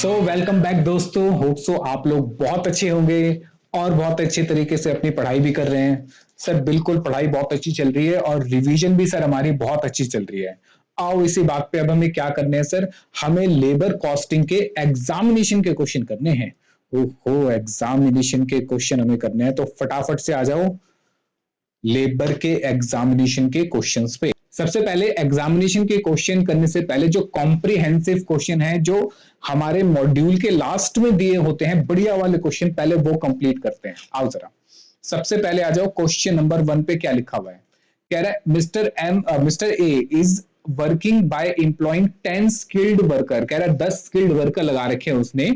Welcome back दोस्तों। Hope so आप लोग बहुत अच्छे होंगे और बहुत अच्छे तरीके से अपनी पढ़ाई भी कर रहे हैं। सर बिल्कुल पढ़ाई बहुत अच्छी चल रही है और रिवीजन भी सर हमारी बहुत अच्छी चल रही है। आओ इसी बात पे अब हमें क्या करने हैं सर, हमें लेबर कॉस्टिंग के एग्जामिनेशन के क्वेश्चन करने हैं। ओहो, एग्जामिनेशन के क्वेश्चन हमें करने हैं तो फटाफट से आ जाओ लेबर के एग्जामिनेशन के क्वेश्चंस पे। सबसे पहले एग्जामिनेशन के क्वेश्चन करने से पहले जो कॉम्प्रिहेंसिव क्वेश्चन है जो हमारे मॉड्यूल के लास्ट में दिए होते हैं, बढ़िया वाले क्वेश्चन पहले वो कंप्लीट करते हैं। आओ जरा सबसे पहले आ जाओ, क्वेश्चन नंबर 1 पे क्या लिखा हुआ है। कह रहा है mister A is working bye employing 10 skilled worker. कह रहा है 10 स्किल्ड वर्कर लगा रखे हैं उसने।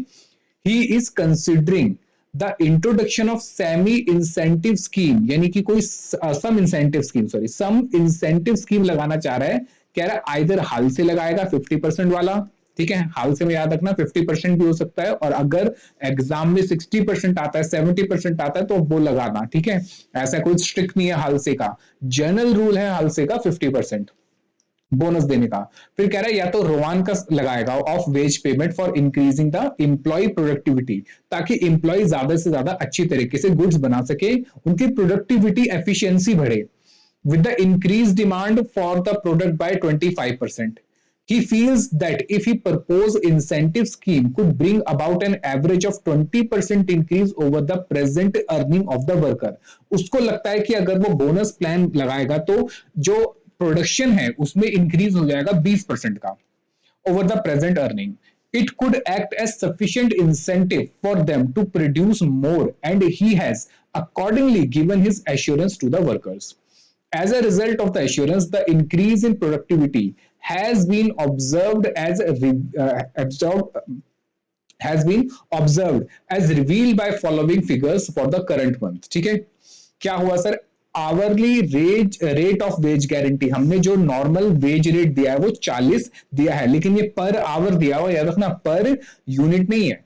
He is considering the introduction of semi incentive scheme, यानी कि कोई some incentive scheme, some incentive scheme लगाना चाह रहा है। कह रहा है आइदर हाल से लगाएगा 50% वाला, ठीक है, हाल से में याद रखना 50% भी हो सकता है, और अगर एग्जाम में 60% आता है 70% आता है तो वो लगाना, ठीक है। ऐसा कोई स्ट्रिक्ट नहीं है हाल से का, जनरल रूल है हाल से का 50% बोनस देने का। फिर कह रहा है या तो रोवान का लगाएगा of wage payment for increasing the employee productivity, ताकि एम्प्लॉय ज्यादा से ज्यादा अच्छी तरीके से गुड्स बना सके, उनकी प्रोडक्टिविटी एफिशिएंसी बढ़े with the increased demand for the product by 25%. He feels that if he proposed incentive scheme could bring about an average of 20% increase over the present earning of the worker. उसको लगता है कि अगर वो bonus plan लगाएगा तो जो production है उसमें इंक्रीज हो जाएगा 20% का over the present earning. It could act as sufficient incentive for them to produce more, and he has accordingly given his assurance to the workers. As a result of the assurance, the increase in productivity has been observed as has been observed as revealed by following figures for the current month. ठीक है, क्या हुआ sir, hourly rate of ways guarantee, हमने जो normal wage rate दिया है वो 40 दिया है, लेकिन ये पर आवर दिया हुआ, याद रखना पर यूनिट नहीं है।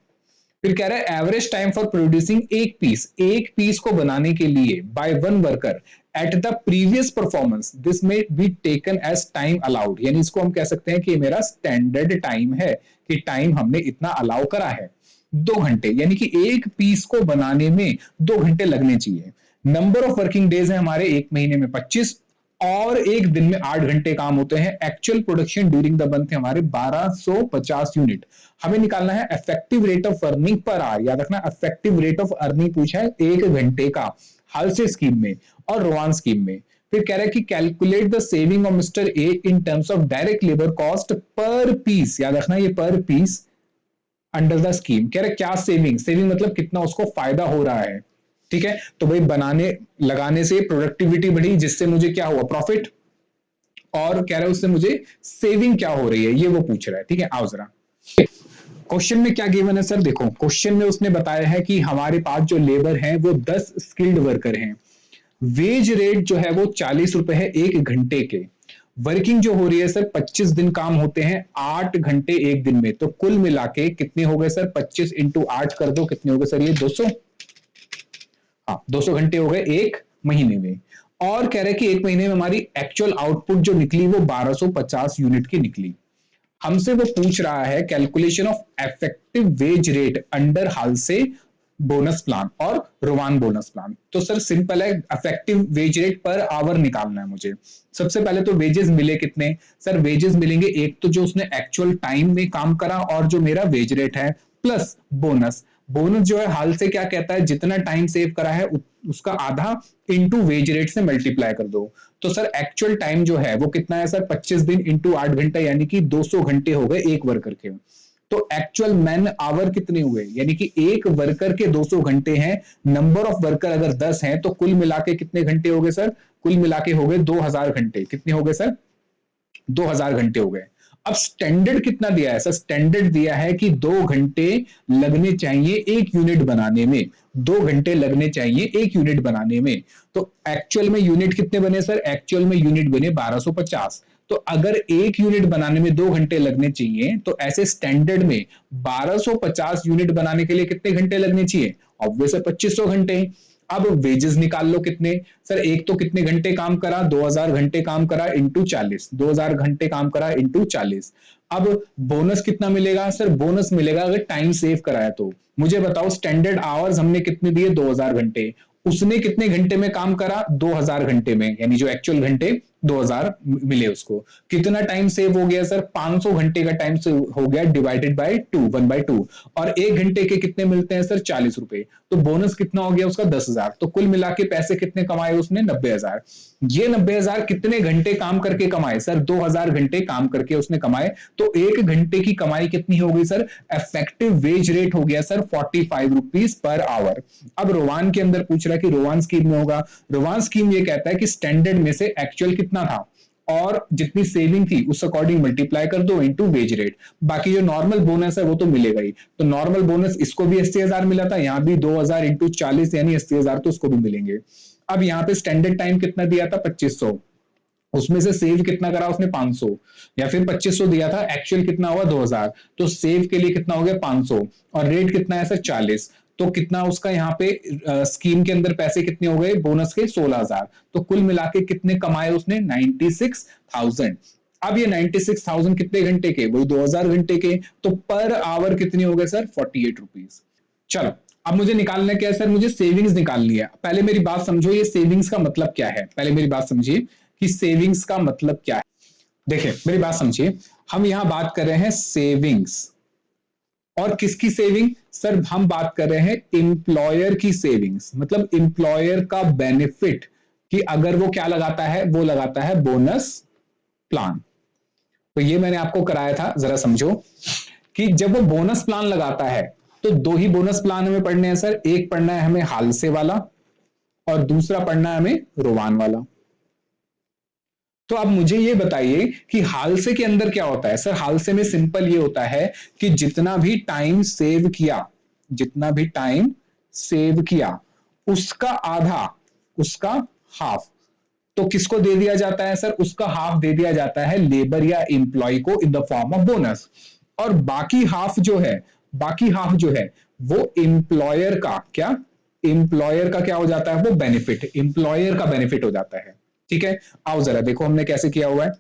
फिर कह रहा है एवरेज टाइम फॉर प्रोड्यूसिंग एक पीस को बनाने के लिए by one worker at the previous performance, this में be taken as time allowed, यानी इसको हम कह सकते हैं कि मेरा स्टैंडर्ड टाइम है, कि टाइम हमने इतना अलाउ करा है 2 घंटे, यानी कि एक पीस को बनाने में 2 घंटे लगने चाहिए। नंबर ऑफ वर्किंग डेज है हमारे एक महीने में 25 और एक दिन में 8 घंटे काम होते हैं। Actual production during the month है हमारे 1250 यूनिट। हमें निकालना है effective rate of earning per hour, याद रखना इफेक्टिव रेट ऑफ अर्निंग पूछा है 1 घंटे का हालसे स्कीम में और रोवान स्कीम में। फिर कह रहा है कि calculate the saving of mister A in terms of direct labour cost per piece, याद रखना ये पर पीस अंडर द स्कीम। कह रहे क्या सेविंग मतलब कितना उसको फायदा हो रहा है, ठीक है। तो भाई बनाने लगाने से प्रोडक्टिविटी बढ़ी, जिससे मुझे क्या हुआ, प्रॉफिट, और कह रहा है उससे मुझे सेविंग क्या हो रही है, ये वो पूछ रहा है, ठीक है। आओ जरा क्वेश्चन में क्या गिवन है सर, देखो क्वेश्चन में उसने बताया है कि हमारे पास जो लेबर है वो 10 स्किल्ड वर्कर हैं, वेज रेट जो है वो 40 रुपए है 1 घंटे के, वर्किंग जो हो रही है सर 25 दिन काम होते हैं 8 घंटे एक दिन में, तो कुल मिला के कितने हो गए सर, 25 इंटू 8 कर दो, कितने हो गए सर ये 200, हाँ 200 घंटे हो गए एक महीने में। और कह रहे कि एक महीने में हमारी एक्चुअल आउटपुट जो निकली वो 1250 यूनिट की निकली। हमसे वो पूछ रहा है calculation of effective wage rate under Halsey bonus plan और रोवान बोनस प्लान। तो सर सिंपल है, effective wage rate per hour निकालना है मुझे। सबसे पहले तो वेजेस मिले कितने, सर वेजेस मिलेंगे एक तो जो उसने एक्चुअल टाइम में काम करा और जो मेरा वेज रेट है, प्लस बोनस। बोनस जो है हाल से क्या कहता है, जितना टाइम सेव करा है उसका आधा इंटू वेज रेट से मल्टीप्लाई कर दो। तो सर एक्चुअल टाइम जो है वो कितना है सर, 25 दिन इंटू 8 घंटे, यानी कि 200 घंटे हो गए एक वर्कर के। तो एक्चुअल मैन आवर कितने हुए, यानी कि एक वर्कर के 200 घंटे हैं, नंबर ऑफ वर्कर अगर 10 हैं तो कुल मिला के कितने घंटे हो गए सर, कुल मिला के हो गए 2000 घंटे। कितने हो गए सर, 2000 घंटे हो गए। अब स्टैंडर्ड कितना दिया है सर, स्टैंडर्ड दिया है कि 2 घंटे लगने चाहिए एक यूनिट बनाने में, 2 घंटे लगने चाहिए एक यूनिट बनाने में। तो एक्चुअल में यूनिट कितने बने सर, एक्चुअल में यूनिट बने 1250। तो अगर एक यूनिट बनाने में 2 घंटे लगने चाहिए तो ऐसे स्टैंडर्ड में 1250 यूनिट बनाने के लिए कितने घंटे लगने चाहिए, ऑब्वियस है 2500 घंटे। अब वेजेस निकाल लो कितने। सर एक तो कितने घंटे काम करा, 2000 घंटे काम करा इंटू 40, 2000 घंटे काम करा इंटू 40। अब बोनस कितना मिलेगा सर, बोनस मिलेगा अगर टाइम सेव कराया तो। मुझे बताओ स्टैंडर्ड आवर्स हमने कितने दिए, 2000 घंटे, उसने कितने घंटे में काम करा, 2000 घंटे में, यानी जो एक्चुअल घंटे 2000 मिले उसको। कितना टाइम सेव हो गया सर, 500 घंटे का टाइम सेव हो गया, डिवाइडेड बाय 2, 1/2। और एक घंटे के कितने मिलते हैं सर, 40 रुपए। तो बोनस कितना हो गया उसका, 10,000। तो कुल मिला के पैसे कितने कमाए उसने, 90,000। ये 90,000 कितने घंटे काम करके कमाए सर, 2000 घंटे काम करके उसने कमाए। तो एक घंटे की कमाई कितनी हो गई सर, इफेक्टिव वेज रेट हो गया सर 45 रुपीज पर आवर। अब रोवान के अंदर पूछ रहा है कि रोवान स्कीम में होगा। रोवान स्कीम ये कहता है कि स्टैंडर्ड में से एक्चुअल कितना था और जितनी सेविंग थी उस अकॉर्डिंग मल्टीप्लाई कर दो इनटू वेज रेट। बाकी जो नॉर्मल बोनस है वो तो मिलेगा ही। तो नॉर्मल बोनस इसको भी 80,000 मिला था, यहाँ भी 2000 इंटू 40 यानी 80,000, तो उसको भी मिलेंगे। अब यहाँ पे स्टैंडर्ड टाइम कितना दिया था, 2500, उसमें से सेव कितना करा उसने, 500, या फिर 2500 दिया था, एक्चुअल कितना हुआ 2000, तो सेव के लिए कितना हो गया 500, और रेट कितना है सर 40। तो कितना उसका यहाँ पे स्कीम के अंदर पैसे कितने हो गए बोनस के, 16,000। तो कुल मिला के कितने कमाए उसने, 96,000। अब ये 96,000 कितने घंटे के, वही 2000 घंटे के। तो पर आवर कितने हो गए सर, 48 रुपीज। चलो अब मुझे निकालना क्या है सर, मुझे सेविंग्स निकालनी है। पहले मेरी बात समझो, ये सेविंग्स का मतलब क्या है, पहले मेरी बात समझिए कि सेविंग्स का मतलब क्या है। देखिए मेरी बात समझिए, हम यहां बात कर रहे हैं सेविंग्स, और किसकी सेविंग सर, हम बात कर रहे हैं एम्प्लॉयर की सेविंग्स, मतलब एम्प्लॉयर का बेनिफिट, कि अगर वो क्या लगाता है, वो लगाता है बोनस प्लान। तो ये मैंने आपको कराया था, जरा समझो कि जब वो बोनस प्लान लगाता है तो दो ही बोनस प्लान हमें पढ़ने हैं सर, एक पढ़ना है हमें हालसे वाला और दूसरा पढ़ना है हमें रोवान वाला। तो अब मुझे ये बताइए कि हालसे के अंदर क्या होता है सर, हालसे में सिंपल ये होता है कि जितना भी टाइम सेव किया, जितना भी टाइम सेव किया उसका आधा, उसका हाफ, तो किसको दे दिया जाता है सर, उसका हाफ दे दिया जाता है लेबर या एम्प्लॉय को in the form of bonus. और बाकी हाफ जो है, बाकी हाफ जो है वो एम्प्लॉयर का क्या, एम्प्लॉयर का क्या हो जाता है, वो बेनिफिट, एम्प्लॉयर का बेनिफिट हो जाता है। ठीक है, आओ जरा देखो हमने कैसे किया हुआ है।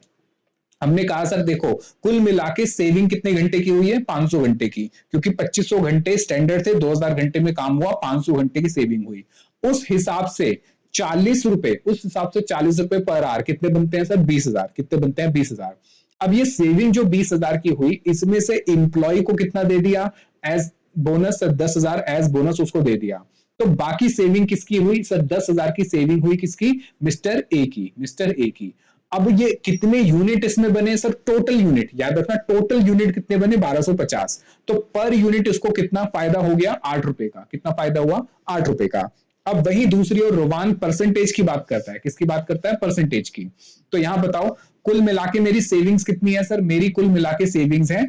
हमने कहा सर देखो कुल मिला के सेविंग कितने घंटे की हुई है, 500 घंटे की, क्योंकि 2500 घंटे स्टैंडर्ड थे, 2000 घंटे में काम हुआ, 500 घंटे की सेविंग हुई। उस हिसाब से 40 रुपए, उस हिसाब से 40 रुपए पर आवर कितने बनते हैं सर, 20,000। कितने बनते हैं, 20,000। अब ये सेविंग जो 20,000 की हुई, इसमें से एम्प्लॉय को कितना दे दिया एज बोनस, 10,000 एज बोनस उसको दे दिया। तो बाकी सेविंग किसकी हुई सर, 10,000 की सेविंग हुई किसकी, मिस्टर ए की, मिस्टर ए की। अब ये कितने यूनिट इसमें बने सर, टोटल यूनिट याद रखना, टोटल यूनिट कितने बने, 1250। तो पर यूनिट उसको कितना फायदा हो गया, 8 रुपए का। कितना फायदा हुआ, 8 रुपए का। अब वही दूसरी ओर रोवान परसेंटेज की बात करता है, किसकी बात करता है, परसेंटेज की। तो यहां बताओ कुल मिला के मेरी सेविंग्स कितनी है सर, मेरी कुल मिला के सेविंग्स है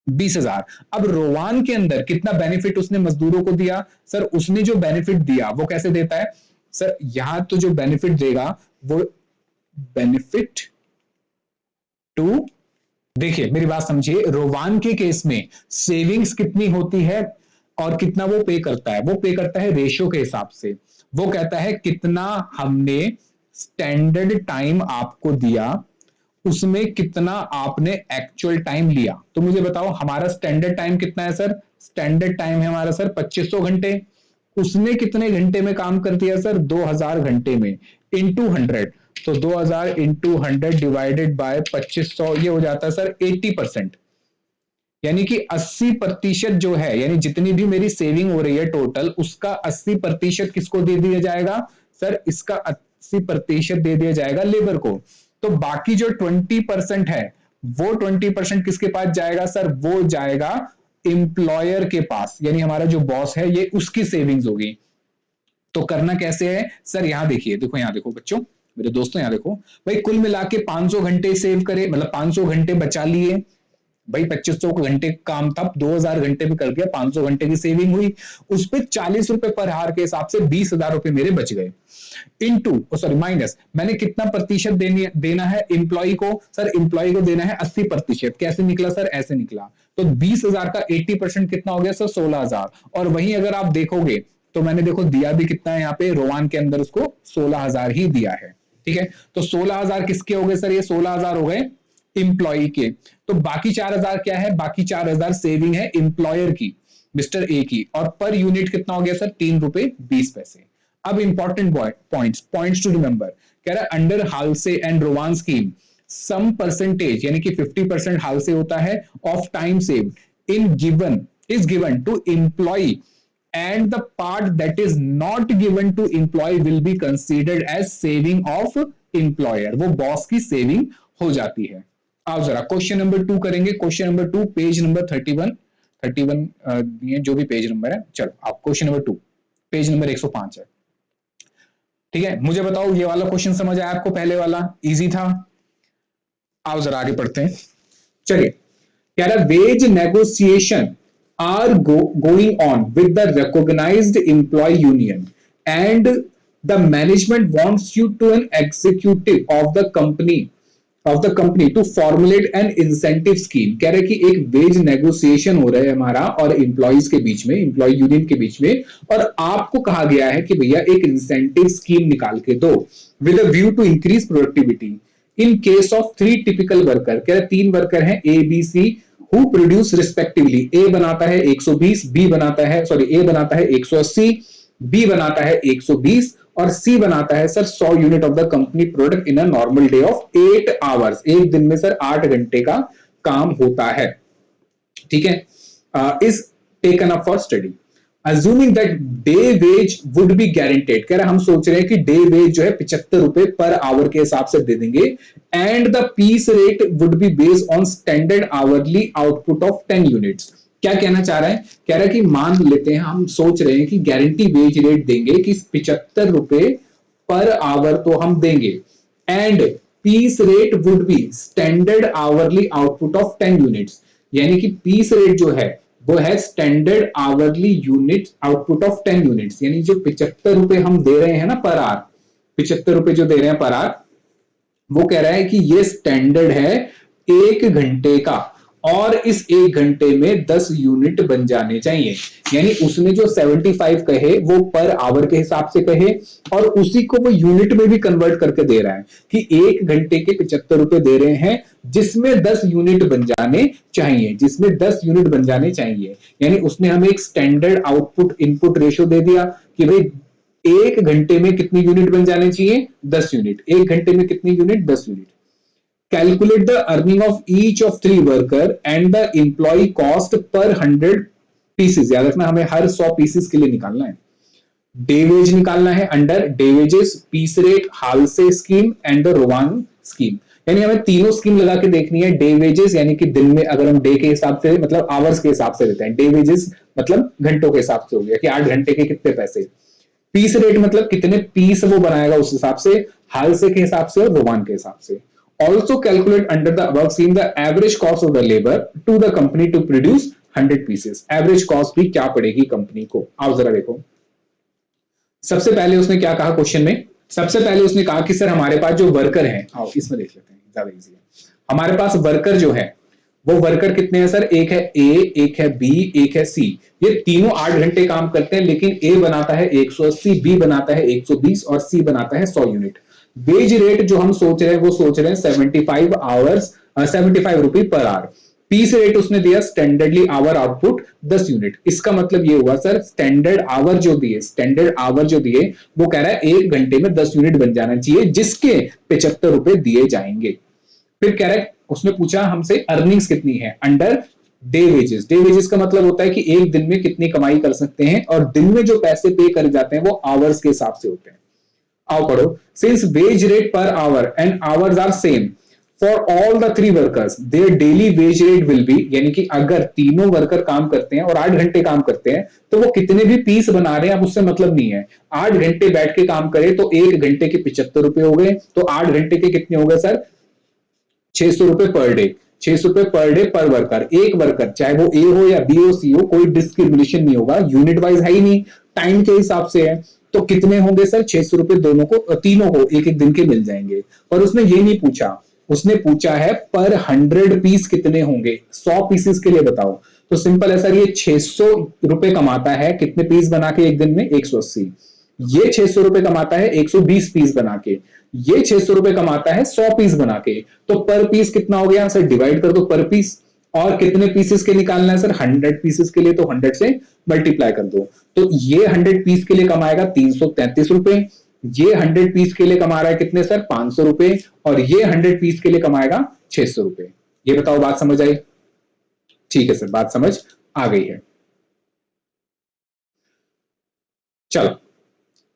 20,000। अब रोवान के अंदर कितना बेनिफिट उसने मजदूरों को दिया सर, उसने जो बेनिफिट दिया वो कैसे देता है सर, यहां तो जो बेनिफिट देगा वो बेनिफिट टू, देखिए मेरी बात समझिए, रोवान के केस में सेविंग्स कितनी होती है और कितना वो पे करता है, वो पे करता है रेशियो के हिसाब से। वो कहता है कितना हमने स्टैंडर्ड टाइम आपको दिया, उसमें कितना आपने एक्चुअल टाइम लिया। तो मुझे बताओ हमारा स्टैंडर्ड टाइम कितना है सर, स्टैंडर्ड टाइम है हमारा सर 2500 घंटे। उसने कितने घंटे में काम कर दिया सर, 2000 घंटे में, इंटू 100। तो 2000 इंटू 100 डिवाइडेड बाय 2500, ये हो जाता है सर 80%। यानी कि 80% जो है, यानी जितनी भी मेरी सेविंग हो रही है टोटल, उसका 80% किसको दे दिया जाएगा सर, इसका 80% दे दिया जाएगा लेबर को। तो बाकी जो 20% है वो 20% किसके पास जाएगा सर, वो जाएगा एम्प्लॉयर के पास, यानी हमारा जो बॉस है ये उसकी सेविंग्स होगी। तो करना कैसे है सर, यहां देखिए, देखो यहां देखो बच्चों, मेरे दोस्तों यहां देखो, भाई कुल मिला के 500 घंटे सेव करे, मतलब 500 घंटे बचा लिए। भाई 2500 घंटे काम था, 2000 घंटे में कर दिया, 500 घंटे की सेविंग हुई। उस पर 40 रुपए पर हार के हिसाब से 20,000 रुपए मेरे बच गए। इनटू सॉरी माइनस, मैंने कितना प्रतिशत देना है एम्प्लॉय को सर, एम्प्लॉय को देना है 80%। कैसे निकला सर, ऐसे निकला। तो 20,000 का 80% कितना हो गया सर, 16,000। और वहीं अगर आप देखोगे तो मैंने देखो दिया भी कितना है यहाँ पे, रोवान के अंदर उसको 16,000 ही दिया है। ठीक है, तो 16,000 किसके हो गए सर, ये 16,000 हो गए इंप्लॉई के। तो बाकी 4,000 क्या है, बाकी 4,000 सेविंग है इंप्लॉयर की, मिस्टर ए की, और पर यूनिट कितना हो गया सर, 3 रुपए 20 पैसे। अब इंपॉर्टेंट पॉइंट्स टू रिमेंबर, कह रहा है under Halsey and Rowan scheme some percentage यानी कि 50% हालसे होता है of time saved in given is given to employee and the part that is not given to employee will be considered as saving of employer, वो boss की saving हो जाती है। आओ जरा क्वेश्चन नंबर 2 करेंगे। क्वेश्चन नंबर 2 पेज नंबर 31 जो भी पेज नंबर है, चलो आप क्वेश्चन नंबर 2 पेज नंबर 105 है। ठीक है, मुझे बताओ ये वाला क्वेश्चन समझ आया आपको, पहले वाला इजी था। आओ जरा आगे पढ़ते हैं। चलिए, कह रहा wage negotiation are going on with the recognized employee union and the management wants you to an executive of the company to formulate an incentive scheme। कह रहे कि एक वेज नेगोशिएशन हो रहा है हमारा और एम्प्लॉइज के बीच में, एम्प्लॉय यूनियन के बीच में, और आपको कहा गया है कि भैया एक इंसेंटिव स्कीम निकाल के दो with a view to increase productivity in case of 3 typical worker. कह रहे 3 वर्कर हैं A B C who produce respectively, A बनाता है 120, B बनाता है A बनाता है 180, B बनाता है 120 और C बनाता है sir 100 unit of the company product in a normal day of 8 hours. एक दिन में सर 8 घंटे का काम होता है। ठीक है, is taken up for study assuming that day wage would be guaranteed। कह रहा हम सोच रहे हैं कि डे वेज जो है 75 रुपए पर आवर के हिसाब से दे देंगे and the piece rate would be based on standard hourly output of 10 units. क्या कहना चाह रहा है, कह रहा है कि मान लेते हैं, हम सोच रहे हैं कि गारंटी वेज रेट देंगे कि 75 रुपए पर आवर तो हम देंगे and piece rate would be standard hourly output of 10 units, यानी कि पीस रेट जो है वो है standard hourly unit output of 10 units. यानी जो 75 रुपए हम दे रहे हैं ना पर आवर, 75 रुपए जो दे रहे हैं पर आवर, वो कह रहा है कि ये स्टैंडर्ड है 1 घंटे का और इस 1 घंटे में 10 यूनिट बन जाने चाहिए। यानी उसने जो 75 कहे वो पर आवर के हिसाब से कहे और उसी को वो यूनिट में भी कन्वर्ट करके दे रहा है कि 1 घंटे के 75 रुपए दे रहे हैं जिसमें 10 यूनिट बन जाने चाहिए, जिसमें 10 यूनिट बन जाने चाहिए। यानी उसने हमें एक स्टैंडर्ड आउटपुट इनपुट रेशियो दे दिया कि भाई 1 घंटे में कितनी यूनिट बन जाने चाहिए, 10 यूनिट। 1 घंटे में कितनी unit, 10 unit. Calculate the earning of each of 3 worker and the employee cost per 100 pieces। याद रखना हमें हर 100 पीसेस के लिए निकालना है। डे वेज निकालना है under day wages, piece rate, Halsey scheme and the Rowan scheme. यानी हमें तीनों स्कीम लगा के देखनी है। डे वेजेस यानी कि दिन में अगर हम डे के हिसाब से मतलब आवर्स के हिसाब से लेते हैं, डे वेजेस मतलब घंटों के हिसाब से हो गया कि 8 घंटे के कितने पैसे। पीस रेट मतलब कितने पीस वो बनाएगा उस हिसाब से, हालसे के हिसाब से और रोवान के हिसाब से। Also calculate under the above scheme the average cost of the labor to the company to produce 100 pieces। Average cost भी क्या पड़ेगी कंपनी को। आओ जरा देखो, सबसे पहले उसने क्या कहा क्वेश्चन में, सबसे पहले उसने कहा कि सर हमारे पास जो वर्कर हैं, आओ इसमें देख लेते हैं ज्यादा इजी है। हमारे पास वर्कर जो है वो वर्कर कितने हैं सर, एक है ए, एक है बी, एक है सी। ये तीनों 8 घंटे काम करते हैं, लेकिन ए बनाता है 180, बी बनाता है 120 और सी बनाता है 100 यूनिट। वेज रेट जो हम सोच रहे हैं वो सोच रहे हैं 75 आवर्स 75 रुपए पर आवर। पीस रेट उसने दिया स्टैंडर्डली आवर आउटपुट 10 यूनिट। इसका मतलब ये हुआ सर स्टैंडर्ड आवर जो दिए वो कह रहा है 1 घंटे में 10 यूनिट बन जाना चाहिए जिसके 75 रुपए दिए जाएंगे। फिर कह रहा है उसने पूछा हमसे अर्निंग्स कितनी है under day wages. Day wages का मतलब होता है कि एक दिन में कितनी कमाई कर सकते हैं और दिन में जो पैसे पे कर जाते हैं वो आवर्स के हिसाब से होते हैं। आओ पढ़ो, since wage rate per hour and hours are same for all the 3 workers their daily wage rate will be. यानी कि अगर तीनों वर्कर काम करते हैं और 8 घंटे काम करते हैं तो वो कितने भी पीस बना रहे हैं अब उससे मतलब नहीं है। 8 घंटे बैठ के काम करे तो 1 घंटे के 75 रुपए हो गए, तो 8 घंटे के कितने हो गए सर, 600 रुपए पर डे। 600 रुपए पर डे पर वर्कर। एक वर्कर चाहे वो ए हो या बी हो सी हो, कोई डिस्क्रिमिनेशन नहीं होगा, यूनिट वाइज है ही नहीं, टाइम के हिसाब से है। तो कितने होंगे सर, 600 रुपए दोनों को, तीनों को एक एक दिन के मिल जाएंगे। और उसने ये नहीं पूछा उसने पूछा है पर 100 पीस कितने होंगे, 100 पीसेस के लिए बताओ। तो सिंपल है सर, ये 600 रुपए कमाता है कितने पीस बना के एक दिन में, 180। ये 600 रुपए कमाता है 120 पीस बना के, ये 600 रुपए कमाता है 100 पीस बना के। तो पर पीस कितना हो गया सर, डिवाइड कर दो पर पीस। और कितने पीसेस के निकालना है सर, 100 पीसेस के लिए, तो 100 से मल्टीप्लाई कर दो। तो ये 100 पीस के लिए कमाएगा 333 रुपए, ये 100 पीस के लिए कमा रहा है कितने सर, 500 रुपए, और ये 100 पीस के लिए कमाएगा 600 रुपए। ये बताओ बात समझ आई? ठीक है सर, बात समझ आ गई है। चलो,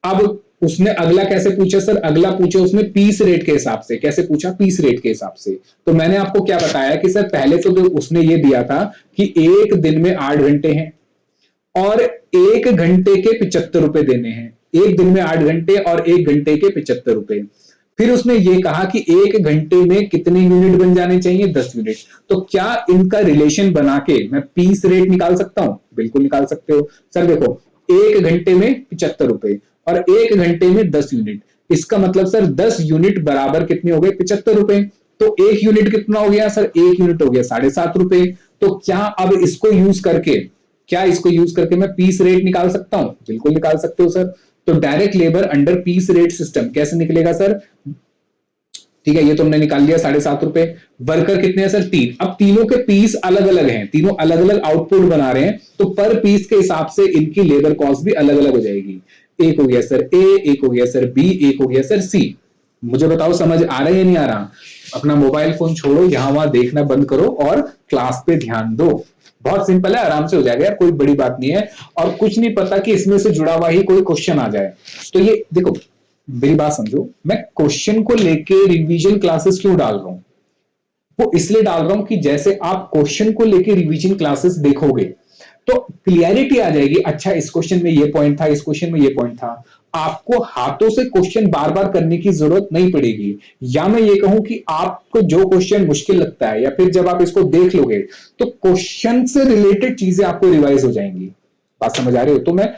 अब उसने अगला कैसे पूछा सर, अगला पूछा उसने पीस रेट के हिसाब से। कैसे पूछा, पीस रेट के हिसाब से। तो मैंने आपको क्या बताया कि सर पहले तो उसने ये दिया था कि एक दिन में 8 घंटे हैं और 1 घंटे के 75 रुपए देने हैं। एक दिन में 8 घंटे और 1 घंटे के 75 रुपए। फिर उसने ये कहा कि 1 घंटे में कितने यूनिट बन जाने चाहिए, 10 यूनिट। तो क्या इनका रिलेशन बना के मैं पीस रेट निकाल सकता हूं? बिल्कुल निकाल सकते हो सर। देखो, 1 घंटे में 75 रुपए और 1 घंटे में 10 यूनिट, इसका मतलब सर 10 यूनिट बराबर कितने हो गए, 75 रुपए। तो 1 यूनिट कितना हो गया सर, 1 यूनिट हो गया 7.5 रुपए। तो क्या अब इसको यूज करके, क्या इसको यूज करके मैं पीस रेट निकाल सकता हूं? बिल्कुल निकाल सकते हो सर। तो direct labour under piece rate system कैसे निकलेगा सर? ठीक है, ये तो हमने निकाल लिया 7.5 रुपए। वर्कर कितने हैं सर, 3। अब तीनों के पीस अलग अलग हैं, तीनों अलग अलग आउटपुट बना रहे हैं, तो पर पीस के हिसाब से इनकी लेबर कॉस्ट भी अलग अलग हो जाएगी। एक हो गया सर ए, एक हो गया सर बी, एक हो गया सर सी। मुझे बताओ समझ आ रहा है या नहीं आ रहा? अपना मोबाइल फोन छोड़ो, यहां वहां देखना बंद करो और क्लास पे ध्यान दो। बहुत सिंपल है, आराम से हो जाएगा यार, कोई बड़ी बात नहीं है। और कुछ नहीं पता कि इसमें से जुड़ा हुआ ही कोई क्वेश्चन आ जाए। तो ये देखो, मेरी बात समझो, मैं क्वेश्चन को लेके रिवीजन क्लासेस क्यों डाल रहा हूं? वो इसलिए डाल रहा हूं कि जैसे आप क्वेश्चन को लेके रिवीजन क्लासेस देखोगे तो क्लियरिटी आ जाएगी। अच्छा, इस क्वेश्चन में ये पॉइंट था, इस क्वेश्चन में ये पॉइंट था। आपको हाथों से क्वेश्चन बार बार करने की जरूरत नहीं पड़ेगी। या मैं ये कहूं कि आपको जो क्वेश्चन मुश्किल लगता है, या फिर जब आप इसको देख लोगे तो क्वेश्चन से रिलेटेड चीजें आपको रिवाइज हो जाएंगी। बात समझ आ रही हो? तो मैं,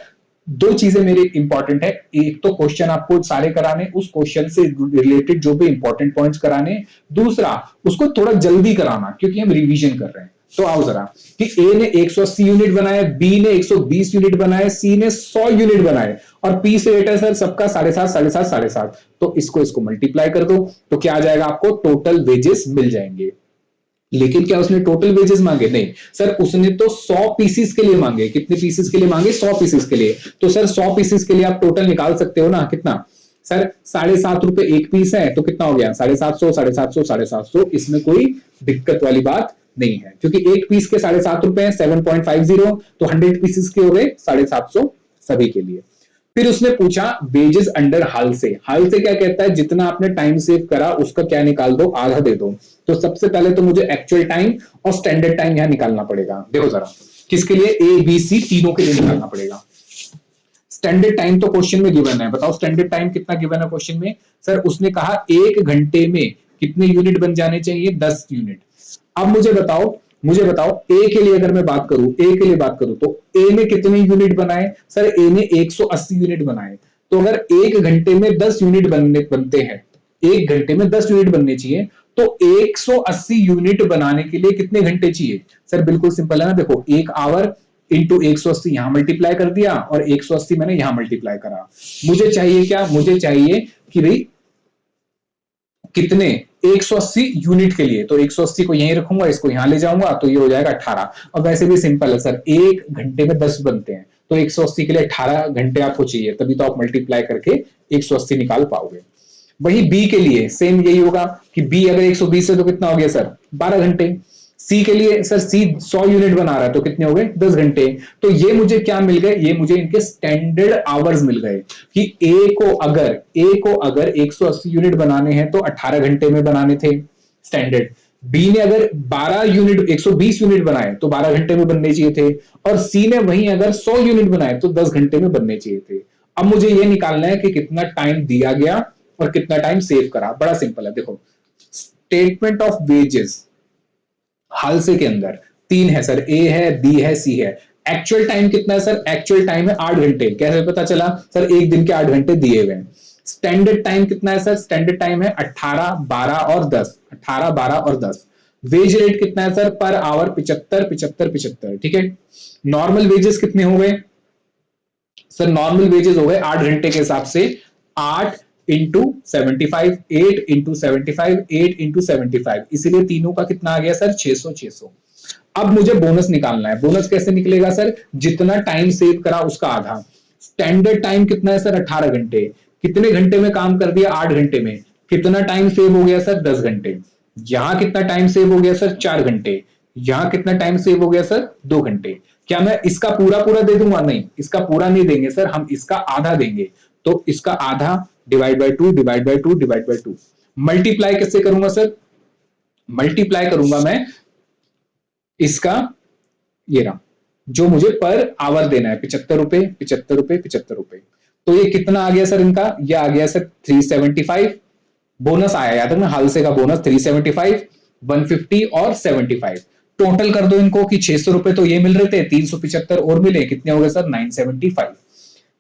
दो चीजें मेरी इंपॉर्टेंट है। एक तो क्वेश्चन आपको सारे कराने, उस क्वेश्चन से रिलेटेड जो भी इंपॉर्टेंट पॉइंट्स कराने। दूसरा, उसको थोड़ा जल्दी कराना क्योंकि हम रिवीजन कर रहे हैं। तो आओ जरा, कि ए ने 180 यूनिट बनाए, बी ने 120 यूनिट बनाए, सी ने 100 यूनिट बनाए, और पी से रेट है सर सबका 7.5 7.5 7.5। तो इसको मल्टीप्लाई कर दो, तो क्या आ जाएगा आपको, टोटल वेजेस मिल जाएंगे। लेकिन क्या उसने टोटल वेजेस मांगे? नहीं सर, उसने तो 100 पीसेस के लिए मांगे। कितने पीसेस के लिए मांगे? 100 पीसेस के लिए। तो सर 100 पीसेस के लिए आप टोटल निकाल सकते हो ना, कितना सर, 7.5 रुपए एक पीस है, तो कितना हो गया, 750 750 750। इसमें कोई दिक्कत वाली बात नहीं है, क्योंकि एक पीस के 7.5 रुपए है, 7.50, तो 100 पीसेस के हो गए 750 सभी के लिए। फिर उसने पूछा वेजेस अंडर हाल से। हाल से क्या कहता है, जितना आपने टाइम सेव करा उसका क्या निकाल दो, आधा दे दो। तो सबसे पहले तो मुझे एक्चुअल टाइम और स्टैंडर्ड टाइम यहां निकालना पड़ेगा। देखो जरा, किसके लिए, ए बी सी तीनों के लिए निकालना पड़ेगा। स्टैंडर्ड टाइम तो क्वेश्चन में गिवन है, बताओ स्टैंडर्ड टाइम कितना गिवन है क्वेश्चन में? सर उसने कहा 1 घंटे में कितने यूनिट बन जाने चाहिए, 10 यूनिट। अब मुझे बताओ ए के लिए अगर मैं बात करूं, ए के लिए बात करूं तो ए ने कितने यूनिट बनाए? सर ए ने 180 यूनिट बनाए। तो अगर 1 घंटे में 10 यूनिट बनते हैं, 1 घंटे में 10 यूनिट बनने चाहिए, तो 180 यूनिट बनाने के लिए कितने घंटे चाहिए? सर बिल्कुल सिंपल है ना, देखो 1 आवर इंटू 180 यहां मल्टीप्लाई कर दिया और 180 मैंने यहां मल्टीप्लाई करा। मुझे चाहिए क्या, मुझे चाहिए कि भाई कितने, 180 यूनिट के लिए। तो 180 को यहीं रखूंगा, इसको यहां ले जाऊंगा, तो ये हो जाएगा 18। और वैसे भी सिंपल है सर, 1 घंटे में 10 बनते हैं, तो 180 के लिए 18 घंटे आपको चाहिए, तभी तो आप मल्टीप्लाई करके 180 निकाल पाओगे। वही बी के लिए सेम यही होगा कि बी अगर 120 है तो कितना हो गया सर, 12 घंटे। सी के लिए सर, सी 100 यूनिट बना रहा है, तो कितने हो गए, 10 घंटे। तो ये मुझे क्या मिल गए, ये मुझे इनके स्टैंडर्ड आवर्स मिल गए कि ए को अगर 180 यूनिट बनाने हैं तो 18 घंटे में बनाने थे स्टैंडर्ड। बी ने अगर 12 यूनिट 120 यूनिट बनाए तो 12 घंटे में बनने चाहिए थे, और सी ने वहीं अगर 100 यूनिट बनाए तो 10 घंटे में बनने चाहिए थे। अब मुझे ये निकालना है कि कितना टाइम दिया गया और कितना टाइम सेव करा। बड़ा सिंपल है, देखो स्टेटमेंट ऑफ वेजेस हाल से के अंदर 3 है सर, ए है बी है सी है। एक्चुअल टाइम कितना है सर, एक्चुअल टाइम है 8 घंटे। कैसे पता चला सर, एक दिन के 8 घंटे दिए हुए हैं। स्टैंडर्ड टाइम कितना है सर? स्टैंडर्ड टाइम है 18, 12 और 10, 18, 12 और 10। वेज रेट कितना है सर? पर आवर 75, 75, 75, ठीक है। नॉर्मल वेजेस कितने हो गए सर? नॉर्मल वेजेस हो गए 8 घंटे के हिसाब से 8 इंटू 75, 8 इंटू 75, 8 इंटू 75, इसीलिए तीनों का कितना आ गया सर? 600, 600। अब मुझे बोनस निकालना है। बोनस कैसे निकलेगा सर? जितना टाइम सेव करा उसका आधा। स्टैंडर्ड टाइम कितना है सर? 18 घंटे। कितने घंटे में काम कर दिया? 8 घंटे में। कितना टाइम सेव हो गया सर? 10 घंटे। यहां कितना टाइम सेव हो गया सर? 4 घंटे। यहां कितना टाइम सेव हो गया सर? 2 घंटे। क्या मैं इसका पूरा पूरा दे दूंगा? नहीं, इसका पूरा नहीं देंगे सर, हम इसका आधा देंगे। तो इसका आधा divide by 2, divide by 2, divide by 2। Multiply कैसे करूंगा सर? मल्टीप्लाई करूंगा मैं इसका, ये रहा, जो मुझे पर आवर देना है 75 रुपए, 75 रुपए, 75 रुपए। तो ये कितना आ गया सर इनका? ये आ गया सर 375। बोनस आया, याद रखना, हालसे का बोनस 375, 150 और 75। टोटल कर दो इनको कि 600 रुपए तो ये मिल रहे थे, 375 और मिले, कितने हो गए सर? 975।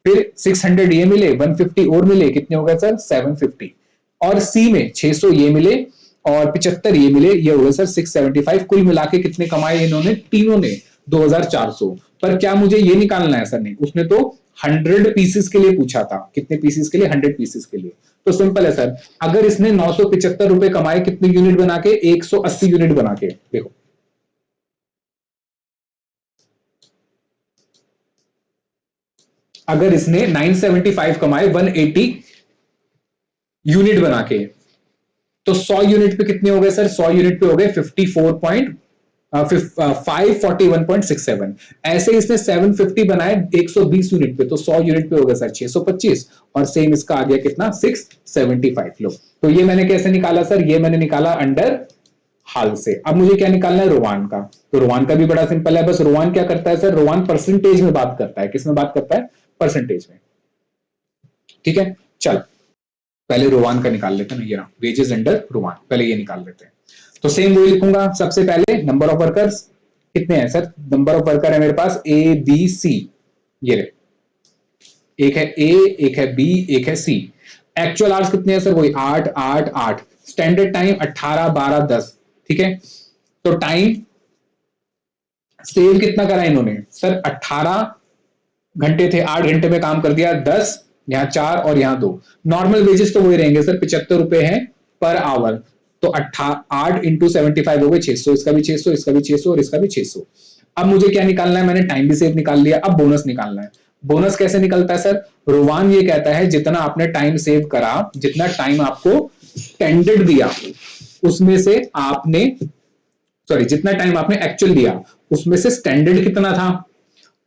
फिर 600 ये मिले, 150 और मिले, कितने हो गए सर? 750। और सी में 600 ये मिले और 75 ये मिले, ये हो गए सर 675। कुल मिला के कितने कमाए इन्होंने? तीनों ने 2400। पर क्या मुझे ये निकालना है सर? नहीं, उसने तो 100 पीसेस के लिए पूछा था। कितने पीसेस के लिए? 100 पीसेस के लिए। तो सिंपल है सर, अगर इसने 975 रुपए कमाए कितने यूनिट बना के? 180 यूनिट बना के। देखो, अगर इसने 975 कमाए 180 यूनिट बना के, तो 100 यूनिट पे कितने हो गए सर? 100 यूनिट पे हो गए 541.67। ऐसे इसने 750 बनाए 120 यूनिट पे, तो 100 यूनिट पे हो गया सर 625। और सेम इसका आ गया कितना? 675। लो, तो ये मैंने कैसे निकाला सर? ये मैंने निकाला अंडर हाल से। अब मुझे क्या निकालना है? रोवान का। तो रोवान का भी बड़ा सिंपल है, बस रोवान क्या करता है सर? रोवान परसेंटेज में बात करता है। किस में बात करता है? परसेंटेज में। ठीक है, चलो पहले रोवान का निकाल लेते हैं ना, ये वेजेस अंडर रोवान, पहले ये निकाल लेते हैं। तो सेम वही लिखूंगा। सबसे पहले नंबर ऑफ वर्कर्स कितने हैं सर? नंबर ऑफ वर्कर है मेरे पास ए बी सी, ये रहे, एक है ए, एक है बी, एक है सी। एक्चुअल आवर्स कितने हैं सर? वही 8, 8, 8। Standard time 18, 12, 10। ठीक है, तो टाइम सेव कितना करा इन्होंने सर? 18 घंटे थे, 8 घंटे में काम कर दिया, 10, यहाँ 4 और यहाँ 2। नॉर्मल वेजेस तो वही रहेंगे सर, 75 रुपए है पर आवर। तो 8 इंटू 75 हो गए 600, इसका भी 600, इसका भी 600 और इसका भी 600। अब मुझे क्या निकालना है? मैंने टाइम भी सेव निकाल लिया, अब बोनस निकालना है। बोनस कैसे निकलता है सर? रोवान ये कहता है जितना आपने टाइम सेव करा, जितना टाइम आपको स्टैंडर्ड दिया, उसमें से आपने, सॉरी, जितना टाइम आपने एक्चुअल दिया उसमें से स्टैंडर्ड कितना था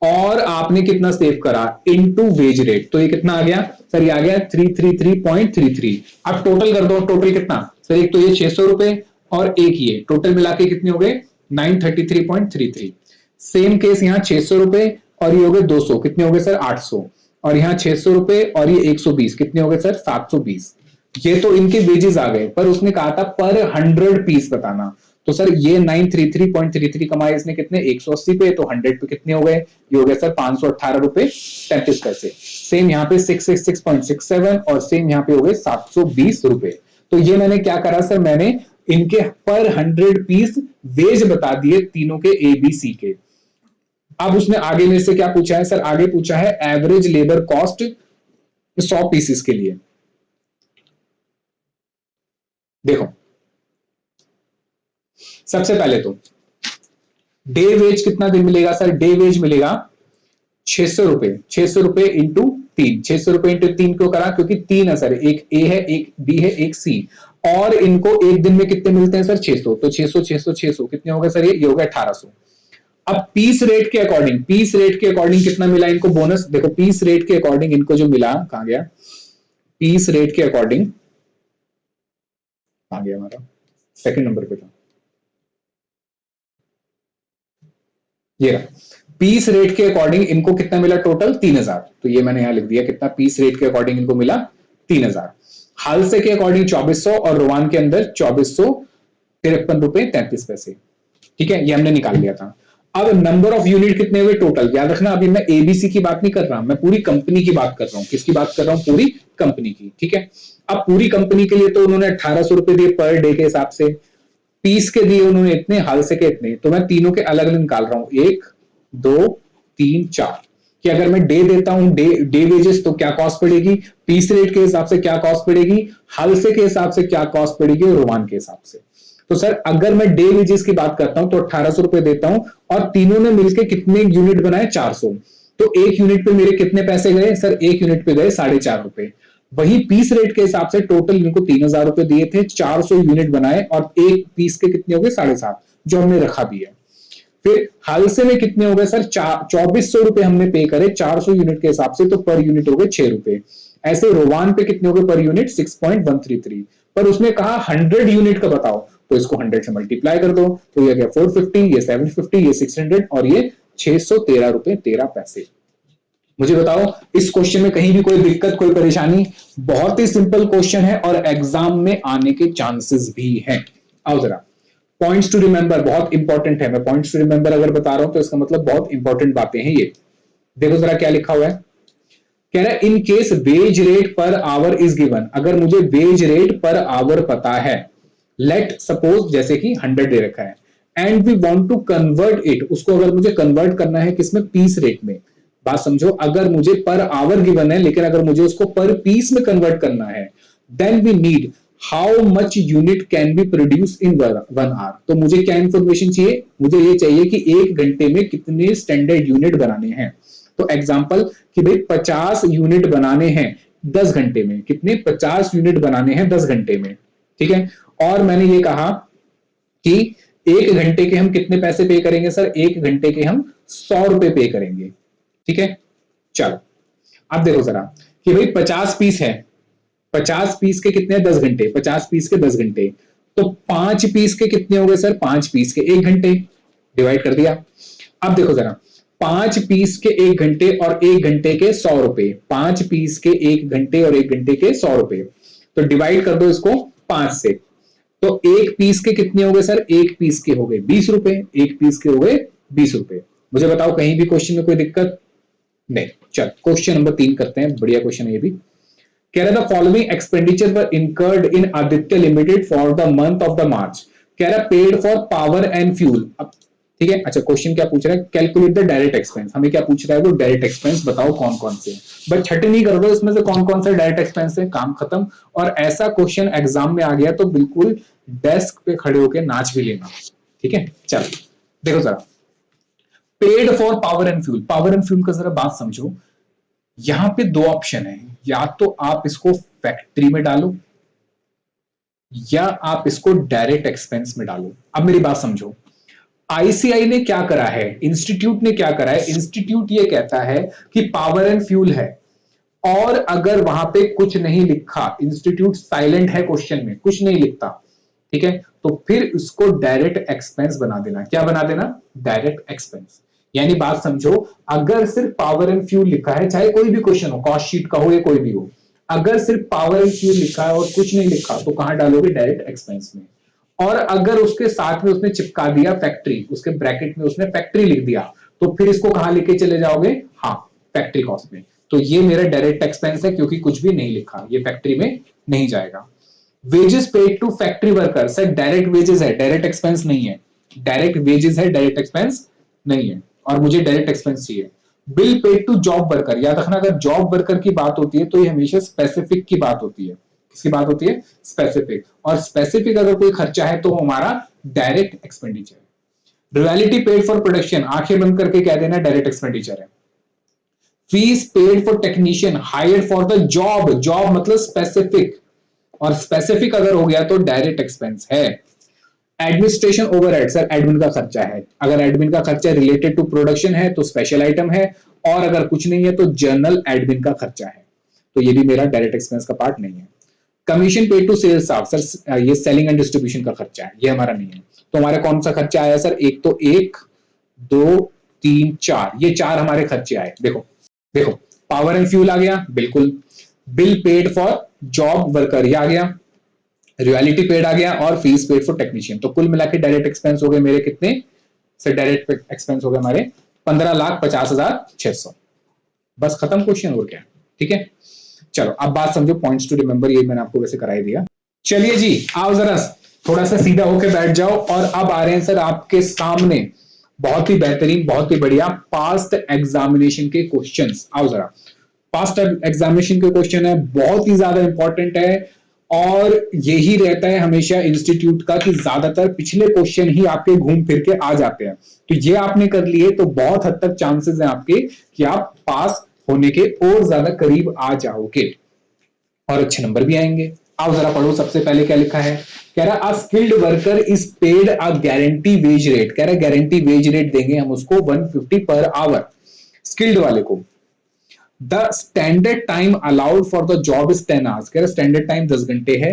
और आपने कितना सेव करा इनटू वेज रेट। तो ये कितना आ गया सर? ये आ गया 333.33। अब टोटल कर दो, टोटल कितना सर? एक तो ये 600 रुपए और एक ये, टोटल मिला के कितने हो गए? 933.33। सेम केस यहाँ 600 रुपए और ये हो गए 200, कितने हो गए सर? 800। और यहाँ 600 रुपए और ये 120, कितने हो गए सर? 720। ये तो इनके वेजेस आ गए, पर उसने कहा था पर 100 पीस बताना। तो सर ये 933.33 कमाए इसने कितने? 180 पे, तो 100 पे कितने हो गए? ये हो गया सर 518 रुपए 35 पैसे। सेम यहाँ पे 666.67 और सेम यहाँ पे हो गए 720 रुपए। तो ये मैंने क्या करा सर? मैंने इनके पर 100 पीस वेज बता दिए तीनों के, ए बी सी के। अब उसने आगे मेरे से क्या पूछा है सर? आगे पूछा है एवरेज लेबर कॉस्ट 100 पीसेस के लिए। देखो, सबसे पहले तो डे वेज कितना दिन मिलेगा सर? डे वेज मिलेगा 600 रुपए। 600 रुपए इंटू 3, 600 रुपए इंटू 3 क्यों करा? क्योंकि 3 है सर, एक ए है, एक बी है, एक सी। और इनको एक दिन में कितने मिलते हैं सर? 600। तो 600, 600, 600 कितने हो गए सर? ये हो गया 1800। अब पीस रेट के अकॉर्डिंग, पीस रेट के अकॉर्डिंग कितना मिला इनको बोनस? देखो, पीस रेट के अकॉर्डिंग इनको जो मिला, कहां गया पीस रेट के अकॉर्डिंग? कहां गया हमारा? सेकंड नंबर पे था ये रहा। पीस रेट के अकॉर्डिंग इनको कितना मिला टोटल? 3000। तो ये मैंने यहां लिख दिया कितना पीस रेट के अकॉर्डिंग इनको मिला? 3000। हालसे के अकॉर्डिंग 2400 और रोवान के अंदर 2453 रुपए 33 पैसे। ठीक है, ये हमने निकाल लिया था। अब नंबर ऑफ यूनिट कितने हुए टोटल, याद रखना अभी मैं एबीसी की बात नहीं कर रहा, मैं पूरी कंपनी की बात कर रहा हूं। किसकी बात कर रहा हूं, पूरी कंपनी की, ठीक है। अब पूरी कंपनी के लिए तो उन्होंने 1800 रुपए दिए पर डे के हिसाब से, पीस के दिए उन्होंने इतने, हाल से के इतने, तो मैं तीनों के अलग अलग निकाल रहा हूं, 1 2 3 4, कि अगर मैं डे देता हूं, डे वेजेस तो क्या कॉस्ट पड़ेगी, पीस रेट के हिसाब से क्या कॉस्ट पड़ेगी, हाल से के हिसाब से क्या कॉस्ट पड़ेगी, और रोमान के हिसाब से। तो सर अगर मैं डे वेजेस की बात करता हूं तो 1800 रुपए देता हूं, और तीनों ने मिलकर कितने यूनिट बनाए, 400, तो एक यूनिट पे मेरे कितने पैसे गए सर, एक यूनिट पे गए 4.5 रुपए। वही पीस रेट के हिसाब से टोटल इनको 3000 रुपए दिए थे, 400 यूनिट बनाए, और एक पीस के कितने हो गए, 7.5, जो हमने रखा भी है। फिर हालसे में कितने हो गए सर, 2400 रुपए हमने पे करे 400 यूनिट के हिसाब से, तो पर यूनिट हो गए 6 रुपए। ऐसे रोवान पे कितने हो गए पर यूनिट, 6.133, पर उसने कहा 100 यूनिट का बताओ, तो इसको 100 से मल्टीप्लाई कर दो, तो ये गया 450, ये 750, ये 600, और ये 613 रुपए 13 पैसे। मुझे बताओ इस क्वेश्चन में कहीं भी कोई दिक्कत, कोई परेशानी? बहुत ही सिंपल क्वेश्चन है और एग्जाम में आने के चांसेस भी हैं। आओ जरा पॉइंट्स टू रिमेंबर, बहुत इंपॉर्टेंट है। मैं पॉइंट्स टू रिमेंबर अगर बता रहा हूं तो इसका मतलब बहुत इंपॉर्टेंट बातें हैं ये। देखो जरा क्या लिखा हुआ है, कह रहा है in case veg rate per our is given, अगर मुझे वेज रेट पर आवर पता है, लेट सपोज जैसे कि 100 दे रखा है, and we want to convert it, उसको अगर मुझे कन्वर्ट करना है किसमें, पीस रेट में। बात समझो, अगर मुझे पर आवर गिवन है लेकिन अगर मुझे उसको पर पीस में कन्वर्ट करना है, then we need how much unit can be produce in 1 hour. तो मुझे क्या इंफॉर्मेशन चाहिए, मुझे ये चाहिए कि 1 घंटे में कितने स्टैंडर्ड यूनिट बनाने हैं। तो एग्जांपल कि भाई 50 यूनिट बनाने हैं 10 घंटे में, कितने, 50 यूनिट बनाने हैं 10 घंटे में, ठीक है। और मैंने ये कहा कि 1 घंटे के हम कितने पैसे पे करेंगे सर, 1 घंटे के हम 100 रुपए पे करेंगे, ठीक है। चलो अब देखो जरा कि भाई 50 पीस है, 50 पीस के कितने, 10 घंटे, 50 पीस के 10 घंटे, तो 5 पीस के कितने हो गए सर, 5 पीस के 1 घंटे, डिवाइड कर दिया। अब देखो जरा 5 पीस के 1 घंटे और 1 घंटे के 100 रुपए, 5 पीस के 1 घंटे और 1 घंटे के 100 रुपए, तो डिवाइड कर दो इसको 5 से, तो एक पीस के कितने हो गए सर, एक पीस के हो गए 20 रुपए, एक पीस के हो गए 20 रुपए। मुझे बताओ कहीं भी क्वेश्चन में कोई दिक्कत नहीं। चल क्वेश्चन नंबर 3 करते हैं, बढ़िया क्वेश्चन है ये भी। कह रहा था following expenditure were incurred in Aditya limited for the month of the March, कह रहा paid for power and fuel. अब ठीक है, अच्छा क्वेश्चन क्या पूछ रहा है, कैलकुलेट द डायरेक्ट एक्सपेंस, हमें क्या पूछ रहा है वो, डायरेक्ट एक्सपेंस बताओ कौन कौन से, बट छठी नहीं कर दो इसमें से कौन कौन से डायरेक्ट एक्सपेंस है, काम खत्म। और ऐसा क्वेश्चन एग्जाम में आ गया तो बिल्कुल डेस्क पे खड़े होकर नाच भी लेना, ठीक है। चलो देखो जरा, paid for power and fuel, power and fuel का जरा बात समझो। यहां पे दो ऑप्शन है, या तो आप इसको फैक्ट्री में डालो या आप इसको डायरेक्ट एक्सपेंस में डालो। अब मेरी बात समझो, आईसीआई ने क्या करा है, इंस्टीट्यूट ने क्या करा है, इंस्टीट्यूट ये कहता है कि पावर एंड फ्यूल है, और अगर वहां पे कुछ नहीं लिखा, इंस्टीट्यूट साइलेंट है क्वेश्चन में, कुछ नहीं लिखता, ठीक है, तो फिर इसको डायरेक्ट एक्सपेंस बना देना। क्या बना देना, डायरेक्ट एक्सपेंस। यानी बात समझो, अगर सिर्फ पावर एंड फ्यूल लिखा है, चाहे कोई भी क्वेश्चन हो, कॉस्ट शीट का हो या कोई भी हो, अगर सिर्फ पावर एंड फ्यूल लिखा है और कुछ नहीं लिखा, तो कहां डालोगे, डायरेक्ट एक्सपेंस में। और अगर उसके साथ में उसने चिपका दिया फैक्ट्री, उसके ब्रैकेट में उसने फैक्ट्री लिख दिया, तो फिर इसको कहां लेके चले जाओगे, हाँ फैक्ट्री कॉस्ट में। तो ये मेरा डायरेक्ट एक्सपेंस है क्योंकि कुछ भी नहीं लिखा, ये फैक्ट्री में नहीं जाएगा। Wages paid to factory worker, sir direct wages है, डायरेक्ट एक्सपेंस नहीं है, डायरेक्ट वेजेस है, डायरेक्ट एक्सपेंस नहीं है, और मुझे डायरेक्ट एक्सपेंस चाहिए। Bill paid to job worker, याद रखना अगर जॉब वर्कर की बात होती है तो ये हमेशा स्पेसिफिक की बात होती है। किसकी बात होती है, स्पेसिफिक, और स्पेसिफिक अगर कोई खर्चा है तो हमारा direct expenditure. Royalty paid for production, आंखें बंद करके कह देना डायरेक्ट एक्सपेंडिचर है। Fees paid for technician hired for the job, job मतलब स्पेसिफिक, और स्पेसिफिक अगर हो गया तो डायरेक्ट एक्सपेंस है। एडमिनिस्ट्रेशन ओवरहेड, सर एडमिन का खर्चा है, अगर एडमिन का खर्चा रिलेटेड टू प्रोडक्शन है तो स्पेशल आइटम है, और अगर कुछ नहीं है तो जनरल एडमिन का खर्चा है, तो ये भी मेरा डायरेक्ट एक्सपेंस का पार्ट नहीं है। Commission paid to sales staff, sir ये सेलिंग एंड डिस्ट्रीब्यूशन का खर्चा है, ये हमारा नहीं है। तो हमारा कौन सा खर्चा आया सर, एक तो 1 2 3 4, ये 4 हमारे खर्चे आए। देखो देखो, पावर एंड फ्यूल आ गया, बिल्कुल, bill paid for job worker ये आ गया, रॉयल्टी पेड आ गया, और फीस पेड फॉर टेक्नीशियन। तो कुल मिला के डायरेक्ट एक्सपेंस हो गए मेरे कितने, सर डायरेक्ट एक्सपेंस हो गए हमारे 15,50,600। बस खत्म क्वेश्चन, और क्या। ठीक है, चलो अब बात समझो, पॉइंट्स टू रिमेंबर ये मैंने आपको वैसे कराई दिया। चलिए जी, आओ जरा थोड़ा सा सीधा होके बैठ जाओ, और अब आ रहे हैं सर आपके सामने बहुत ही बेहतरीन, बहुत ही बढ़िया पास्ट एग्जामिनेशन के क्वेश्चंस। आओ जरा, पास्ट एग्जामिनेशन के क्वेश्चन है, बहुत ही ज्यादा इंपॉर्टेंट है, और यही रहता है हमेशा इंस्टीट्यूट का कि ज्यादातर पिछले क्वेश्चन ही आपके घूम फिर के आ जाते हैं। तो ये आपने कर लिए तो बहुत हद तक चांसेस हैं आपके कि आप पास होने के और ज्यादा करीब आ जाओगे, और अच्छे नंबर भी आएंगे। आओ जरा पढ़ो, सबसे पहले क्या लिखा है, कह रहा अ skilled worker is paid a guarantee wage rate, कह रहा गारंटी वेज रेट देंगे हम उसको 150 पर आवर स्किल्ड वाले को। The standard time allowed for the job is 10 hours, कह रहा स्टैंडर्ड टाइम 10 घंटे है।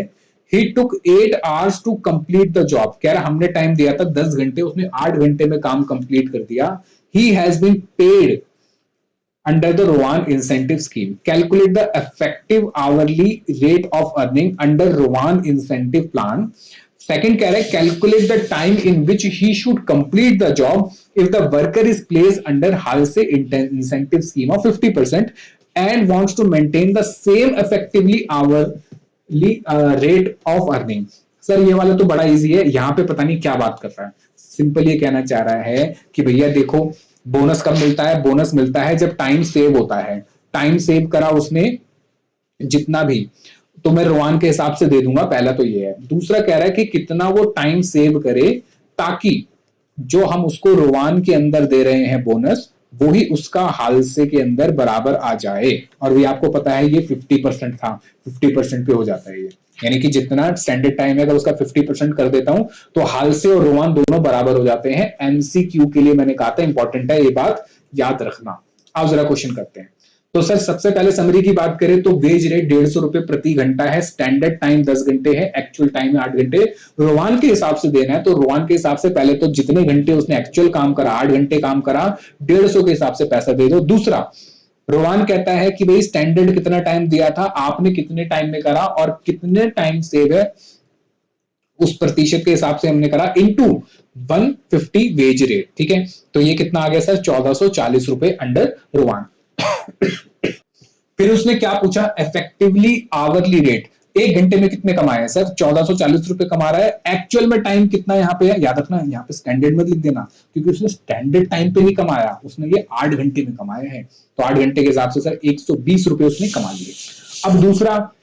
He took 8 hours to complete the job, कह रहा हमने टाइम दिया था 10 घंटे, उसने 8 घंटे में काम कंप्लीट कर दिया। He has been paid under the Rowan incentive scheme. Calculate the effective hourly rate of earning under Rowan incentive plan. Second कह रहा है calculate the time in which he should complete the job if the worker is placed under Halsey incentive scheme of 50% and wants to maintain the same effectively hourly rate of earning. Sir ये वाला तो बड़ा easy है, यहाँ पे पता नहीं क्या बात कर रहा है। सिंपल ये कहना चाह रहा है कि भैया देखो बोनस कब मिलता है, बोनस मिलता है जब टाइम सेव होता है। टाइम सेव करा उसने जितना भी, तो मैं रोवान के हिसाब से दे दूंगा, पहला तो ये है। दूसरा कह रहा है कि कितना वो टाइम सेव करे ताकि जो हम उसको रोवान के अंदर दे रहे हैं बोनस, वो ही उसका हालसे के अंदर बराबर आ जाए। और भी आपको पता है ये 50% था, 50% पे हो जाता है ये, यानी कि जितना स्टैंडर्ड टाइम है अगर उसका 50% कर देता हूं तो हालसे और रोवान दोनों बराबर हो जाते हैं। एमसीक्यू के लिए मैंने कहा था इंपॉर्टेंट है, ये बात याद रखना। आप जरा क्वेश्चन करते हैं। तो सर सबसे पहले समरी की बात करें तो वेज रेट 150 रुपए प्रति घंटा है, स्टैंडर्ड टाइम 10 घंटे है, एक्चुअल टाइम है 8 घंटे। रोवान के हिसाब से देना है तो रोवान के हिसाब से पहले तो जितने घंटे उसने एक्चुअल काम करा, 8 घंटे काम करा, 150 के हिसाब से पैसा दे दो। दूसरा रोवान कहता है कि भाई स्टैंडर्ड कितना टाइम दिया था, आपने कितने टाइम में करा और कितने टाइम सेव है उस प्रतिशत के हिसाब से हमने करा इनटू 150 वेज रेट। ठीक है, तो ये कितना आ गया सर 1440 रुपए अंडर रोवान। फिर उसने क्या पूछा, इफेक्टिवली आवरली रेट, एक घंटे में कितने कमाए हैं सर 1440 रुपए कमा रहा है। एक्चुअल में टाइम कितना यहाँ पे है, याद रखना यहाँ पे स्टैंडर्ड में लिख देना, क्योंकि उसने स्टैंडर्ड टाइम पे नहीं कमाया, उसने ये 8 घंटे में कमाए हैं। तो 8 घंटे के हिसाब से सर 120 रुपए उसने कमा लिए। अब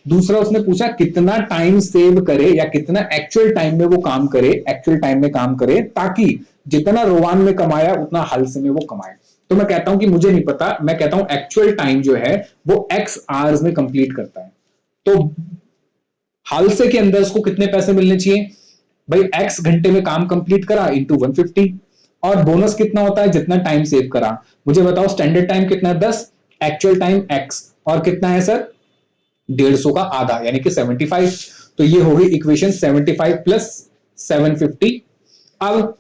दूसरा उसने पूछा कितना टाइम सेव करे या कितना एक्चुअल टाइम में वो काम करे, एक्चुअल टाइम में काम करे ताकि जितना रोवान में कमाया उतना हालसे में वो कमाए। तो मैं कहता हूं कि मुझे नहीं पता, मैं कहता हूं एक्चुअल टाइम जो है वो एक्स आवर्स में कंप्लीट करता है, तो हालसे के अंदर उसको कितने पैसे मिलने चाहिए भाई, एक्स घंटे में काम कंप्लीट करा इंटू 150, और बोनस कितना होता है जितना टाइम सेव करा। मुझे बताओ स्टैंडर्ड टाइम कितना है 10, एक्चुअल टाइम एक्स, और कितना है सर 150 का आधा यानी कि 75। तो ये हो गई इक्वेशन 75 प्लस 750। अब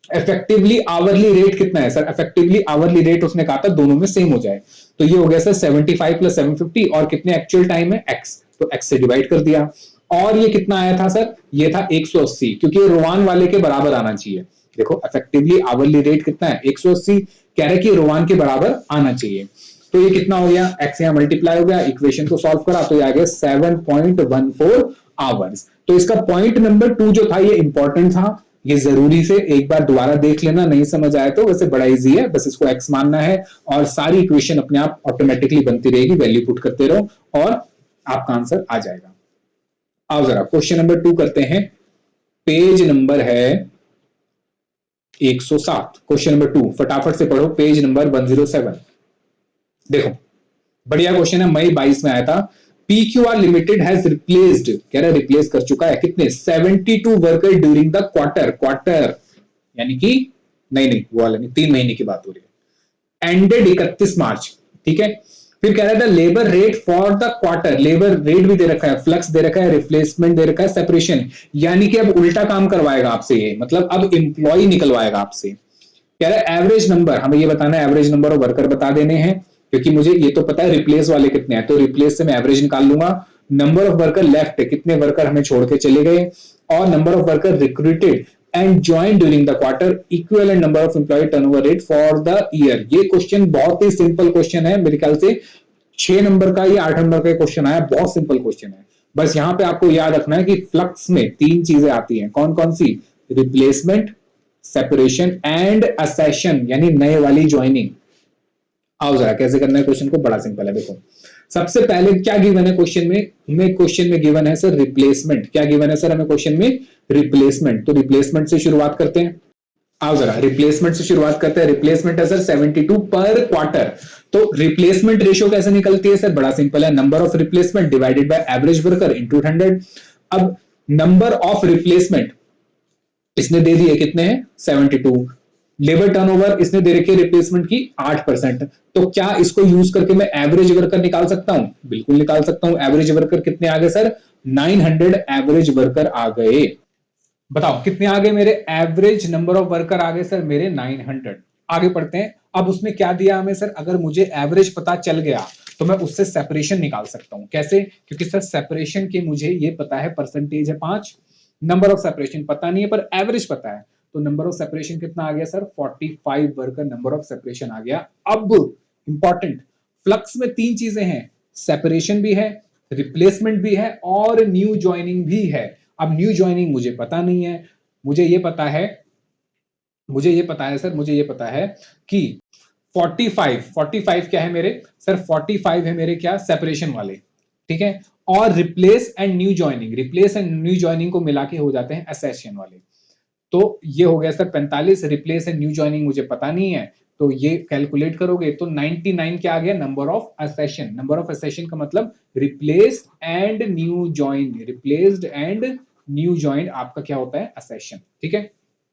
इफेक्टिवली आवरली रेट कितना है सर, इफेक्टिवली आवरली रेट उसने कहा था दोनों में सेम हो जाए, तो ये हो गया सर 75 प्लस 750, और कितने एक्चुअल टाइम है एक्स, तो एक्स से डिवाइड कर दिया। और ये कितना आया था सर, ये था 180, क्योंकि रोवान वाले के बराबर आना चाहिए। देखो इफेक्टिवली आवरली रेट कितना है 180, कह रहे कि रोवान के बराबर आना चाहिए। तो ये कितना हो गया, एक्स यहाँ मल्टीप्लाई हो गया, इक्वेशन को सॉल्व करा तो ये आ गया 7.14 आवर्स। तो इसका पॉइंट नंबर 2 जो था ये इंपॉर्टेंट था, ये जरूरी से एक बार दोबारा देख लेना, नहीं समझ आए तो वैसे बड़ा इजी है, बस इसको एक्स मानना है और सारी इक्वेशन अपने आप ऑटोमेटिकली बनती रहेगी, वैल्यू पुट करते रहो और आपका आंसर आ जाएगा। आओ जरा क्वेश्चन नंबर 2 करते हैं, पेज नंबर है 107। क्वेश्चन नंबर 2 फटाफट से पढ़ो, पेज नंबर 107। देखो बढ़िया क्वेश्चन है, मई 22 में आया था। PQR लिमिटेड हैज रिप्लेस्ड, कह रहा है रिप्लेस कर चुका है कितने 72 वर्कर ड्यूरिंग द क्वार्टर, यानी कि नहीं वो वाला नहीं, 3 महीने की बात हो रही है, एंडेड 31 मार्च। ठीक है, फिर कह रहा था labour rate for the quarter, labour rate भी दे रखा है, फ्लक्स दे रखा है, रिप्लेसमेंट दे रखा है, सेपरेशन, यानी कि अब उल्टा काम करवाएगा आपसे ये, मतलब अब एम्प्लॉय निकलवाएगा आपसे। कह रहा है एवरेज नंबर, हमें ये बताना है एवरेज नंबर ऑफ वर्कर बता देने हैं, क्योंकि मुझे ये तो पता है रिप्लेस वाले कितने हैं, तो रिप्लेस से मैं एवरेज निकाल लूंगा। नंबर ऑफ वर्कर लेफ्ट, कितने वर्कर हमें छोड़ के चले गए, और number of worker recruited and join during the quarter, equivalent number of employee turnover rate for the year. ये क्वेश्चन बहुत ही सिंपल क्वेश्चन है, मेरे ख्याल से 6 नंबर का या 8 नंबर का क्वेश्चन आया, बहुत सिंपल क्वेश्चन है। बस यहां पे आपको याद रखना है कि फ्लक्स में 3 चीजें आती हैं, कौन कौन सी? रिप्लेसमेंट, सेपरेशन एंड असेशन, यानी नए वाली ज्वाइनिंग। आओ जरा कैसे करना है क्वेश्चन को, बड़ा सिंपल है। देखो सबसे पहले क्या गिवन है क्वेश्चन में, हमें क्वेश्चन में गिवन है सर रिप्लेसमेंट। क्या गिवन है सर हमें क्वेश्चन में? रिप्लेसमेंट। तो रिप्लेसमेंट से शुरुआत करते हैं। आओ जरा रिप्लेसमेंट से शुरुआत करते हैं। रिप्लेसमेंट है सर 72 पर क्वार्टर। तो रिप्लेसमेंट रेशियो कैसे निकलती है सर? बड़ा सिंपल है, number of replacement divided by average worker into 100। अब नंबर ऑफ रिप्लेसमेंट इसने दे दिए कितने हैं? 72। लेबर टर्नओवर इसने दे रखी है रिप्लेसमेंट की 8%। तो क्या इसको यूज करके मैं एवरेज वर्कर निकाल सकता हूं? बिल्कुल निकाल सकता हूं। एवरेज वर्कर कितने आ गए सर? 900 एवरेज वर्कर आ गए। बताओ कितने आ गए मेरे? एवरेज नंबर ऑफ वर्कर आ गए सर मेरे 900। आगे पढ़ते हैं। अब उसने क्या दिया हमें सर? अगर मुझे एवरेज पता चल गया तो मैं उससे सेपरेशन निकाल सकता हूं। कैसे? क्योंकि सर सेपरेशन के मुझे ये पता है, परसेंटेज है 5, नंबर ऑफ सेपरेशन पता नहीं है पर एवरेज पता है। तो नंबर ऑफ सेपरेशन कितना आ गया sir? 45 worker number of separation आ गया। अब इंपॉर्टेंट, फ्लक्स में 3 चीजें हैं, सेपरेशन भी है, रिप्लेसमेंट भी है और न्यू ज्वाइनिंग भी है। अब न्यू ज्वाइनिंग मुझे पता नहीं है, मुझे ये पता है, मुझे ये पता है सर, मुझे ये पता है कि 45 क्या है मेरे सर? 45 है मेरे क्या? सेपरेशन वाले, ठीक है। और replace and new joining, replace and new joining को मिला के हो जाते हैं असेशन वाले। तो ये हो गया sir 45। Replace and new joining मुझे पता नहीं है, तो ये कैलकुलेट करोगे तो 99 क्या आ गया? Number of accession. Number of accession का मतलब replace and new join, replaced and new join आपका क्या होता है? असेशन, ठीक है।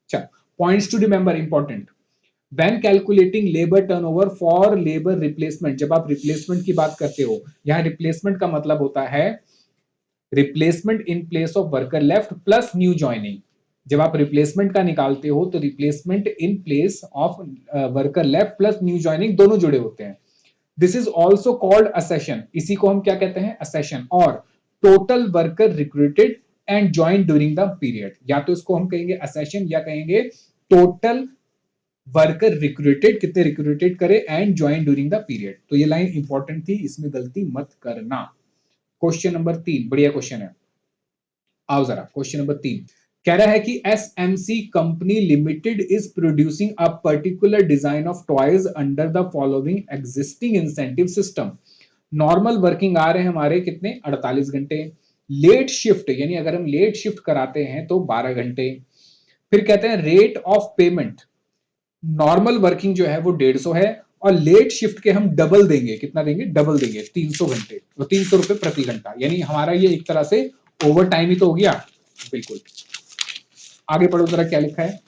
चल points to remember important, when calculating labour turnover for labour replacement, जब आप रिप्लेसमेंट की बात करते हो, यहां रिप्लेसमेंट का मतलब होता है replacement in place of worker left plus new joining. जब आप रिप्लेसमेंट का निकालते हो तो replacement in place of worker left plus new joining दोनों जुड़े होते हैं। दिस इज ऑल्सो कॉल्ड असेशन, इसी को हम क्या कहते हैं? असेशन। और total worker recruited and join during the period, या तो इसको हम कहेंगे असेशन या कहेंगे टोटल वर्कर रिक्रूटेड, कितने रिक्रूटेड करे and join during the period. तो ये लाइन इंपॉर्टेंट थी, इसमें गलती मत करना। क्वेश्चन नंबर 3 बढ़िया क्वेश्चन है। आओ जरा क्वेश्चन नंबर 3 कह रहा है कि SMC company limited is producing a particular design of toys under the following existing incentive system. Normal working आ रहे हैं हमारे कितने? 48 घंटे। लेट शिफ्ट यानी अगर हम लेट शिफ्ट कराते हैं तो 12 घंटे। फिर कहते हैं rate of payment, normal working जो है वो 150 है और लेट शिफ्ट के हम डबल देंगे। कितना देंगे? डबल देंगे, 300 घंटे, तो 300 रुपए प्रति घंटा, यानी हमारा ये एक तरह से ओवर टाइम ही तो हो गया। बिल्कुल। आगे पढ़ो जरा क्या लिखा है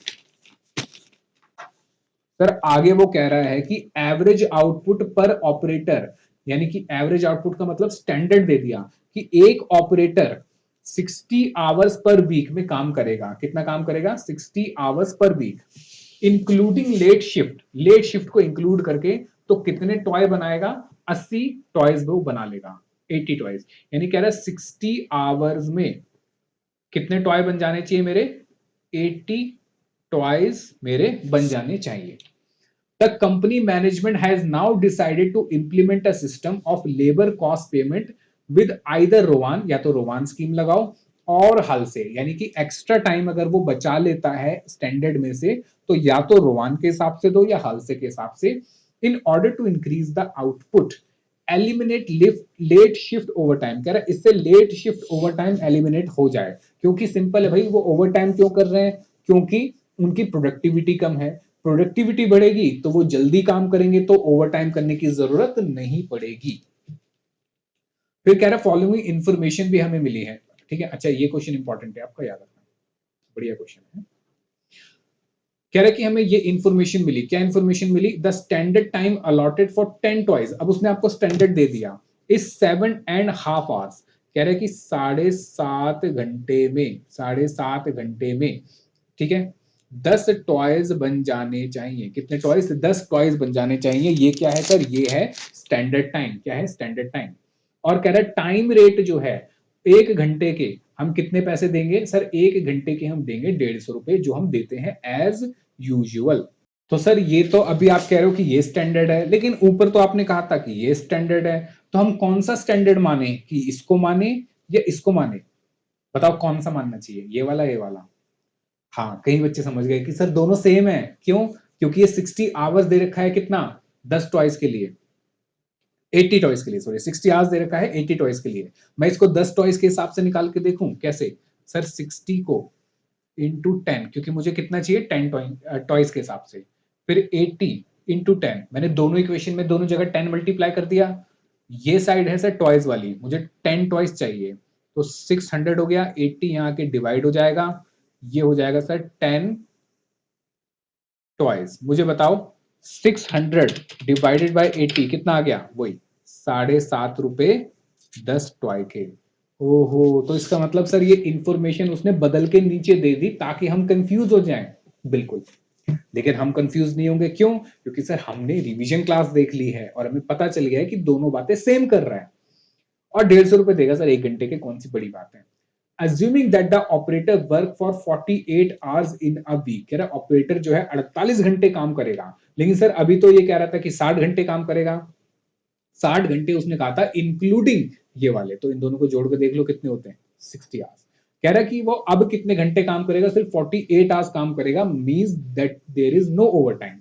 सर। आगे वो कह रहा है कि एवरेज आउटपुट पर ऑपरेटर, यानी कि एवरेज आउटपुट का मतलब स्टैंडर्ड दे दिया कि एक ऑपरेटर 60 आवर्स पर वीक में काम करेगा। कितना काम करेगा? 60 hours per week, including late shift. Late shift को इंक्लूड करके तो कितने टॉय बनाएगा? 80 टॉयज वो बना लेगा, 80 टॉयज। यानी कह रहा है 60 आवर्स में कितने टॉय बन जाने चाहिए मेरे? 80 टॉयज मेरे बन जाने चाहिए। The company management has now decided to implement a system of labour cost payment with either Rowan, या तो रोवान स्कीम लगाओ और हल से, यानी कि एक्स्ट्रा टाइम अगर वो बचा लेता है स्टैंडर्ड में से तो या तो रोवान के हिसाब से दो या हल से के हिसाब से। In order to increase the output eliminate late shift overtime, कह रहा है इससे late shift overtime eliminate हो जाए। क्योंकि सिंपल है भाई, वो ओवर टाइम क्यों कर रहे हैं? क्योंकि उनकी प्रोडक्टिविटी कम है, प्रोडक्टिविटी बढ़ेगी तो वो जल्दी काम करेंगे तो ओवर टाइम करने की जरूरत नहीं पड़ेगी। फिर कह रहा है फॉलोइंग इंफॉर्मेशन भी हमें मिली है, ठीक है। अच्छा ये क्वेश्चन इंपॉर्टेंट है, आपका याद रखना, बढ़िया क्वेश्चन है। कह रहा है कि हमें ये इंफॉर्मेशन मिली, क्या इंफॉर्मेशन मिली? The standard time allotted for 10 toys, अब उसने आपको स्टैंडर्ड दे दिया, इज 7.5 आवर्स। कह रहा है कि 7.5 घंटे में, 7.5 घंटे में, ठीक है, 10 टॉयज बन जाने चाहिए। कितने टॉयज? 10 टॉयज बन जाने चाहिए। ये क्या है सर? ये है स्टैंडर्ड टाइम। क्या है? Standard time. और कह रहा है टाइम रेट जो है 1 घंटे के हम कितने पैसे देंगे सर, 1 घंटे के हम देंगे 150 रुपए, जो हम देते हैं एज यूजुअल। तो सर ये तो अभी आप कह रहे हो कि ये स्टैंडर्ड है, लेकिन ऊपर तो आपने कहा था कि ये स्टैंडर्ड है, तो हम कौन सा स्टैंडर्ड माने, कि इसको माने या इसको माने? बताओ कौन सा मानना चाहिए, ये वाला ये वाला? हाँ, कई बच्चे समझ गए कि सर दोनों सेम है। क्यों? क्योंकि ये 60 आवर्स दे रखा है, कितना, 10 टॉयज के लिए, 80 टॉयज के लिए, सॉरी 60 आवर्स दे रखा है 80 टॉयज के लिए। मैं इसको 10 टॉयज के हिसाब से निकाल के देखूं कैसे? सर 60 को इंटू 10, क्योंकि मुझे कितना चाहिए, 10 टॉयज के हिसाब से, फिर 80 इंटू 10, मैंने दोनों इक्वेशन में दोनों जगह 10 मल्टीप्लाई कर दिया। ये साइड है सर टॉयज वाली, मुझे 10 टॉयज चाहिए, तो 600 हो गया, 80 यहाँ के डिवाइड हो जाएगा, ये हो जाएगा सर 10 टॉयज। मुझे बताओ 600 डिवाइडेड बाय 80 कितना आ गया, वही 7.5 रुपए 10 टॉय के। ओहो, तो इसका मतलब सर ये इंफॉर्मेशन उसने बदल के नीचे दे दी ताकि हम कंफ्यूज हो जाएं। बिल्कुल, लेकिन हम कंफ्यूज नहीं होंगे, क्यों? क्योंकि सर हमने रिवीजन क्लास देख ली है और हमें पता चल गया है कि दोनों बातें सेम कर रहा है। और 150 रुपए देगा सर 1 घंटे के, कौन सी बड़ी बात है। Assuming that the operator work for 48 hours in a week, कह रहा ऑपरेटर जो है 48 घंटे काम करेगा, लेकिन सर अभी तो ये कह रहा था कि 60 घंटे काम करेगा। 60 घंटे उसने कहा था इंक्लूडिंग ये वाले, तो इन दोनों को जोड़ के देख लो कितने होते हैं, 60 आवर्स। कह रहा कि वो अब कितने घंटे काम करेगा, सिर्फ 48 आवर्स काम करेगा, means that there is no overtime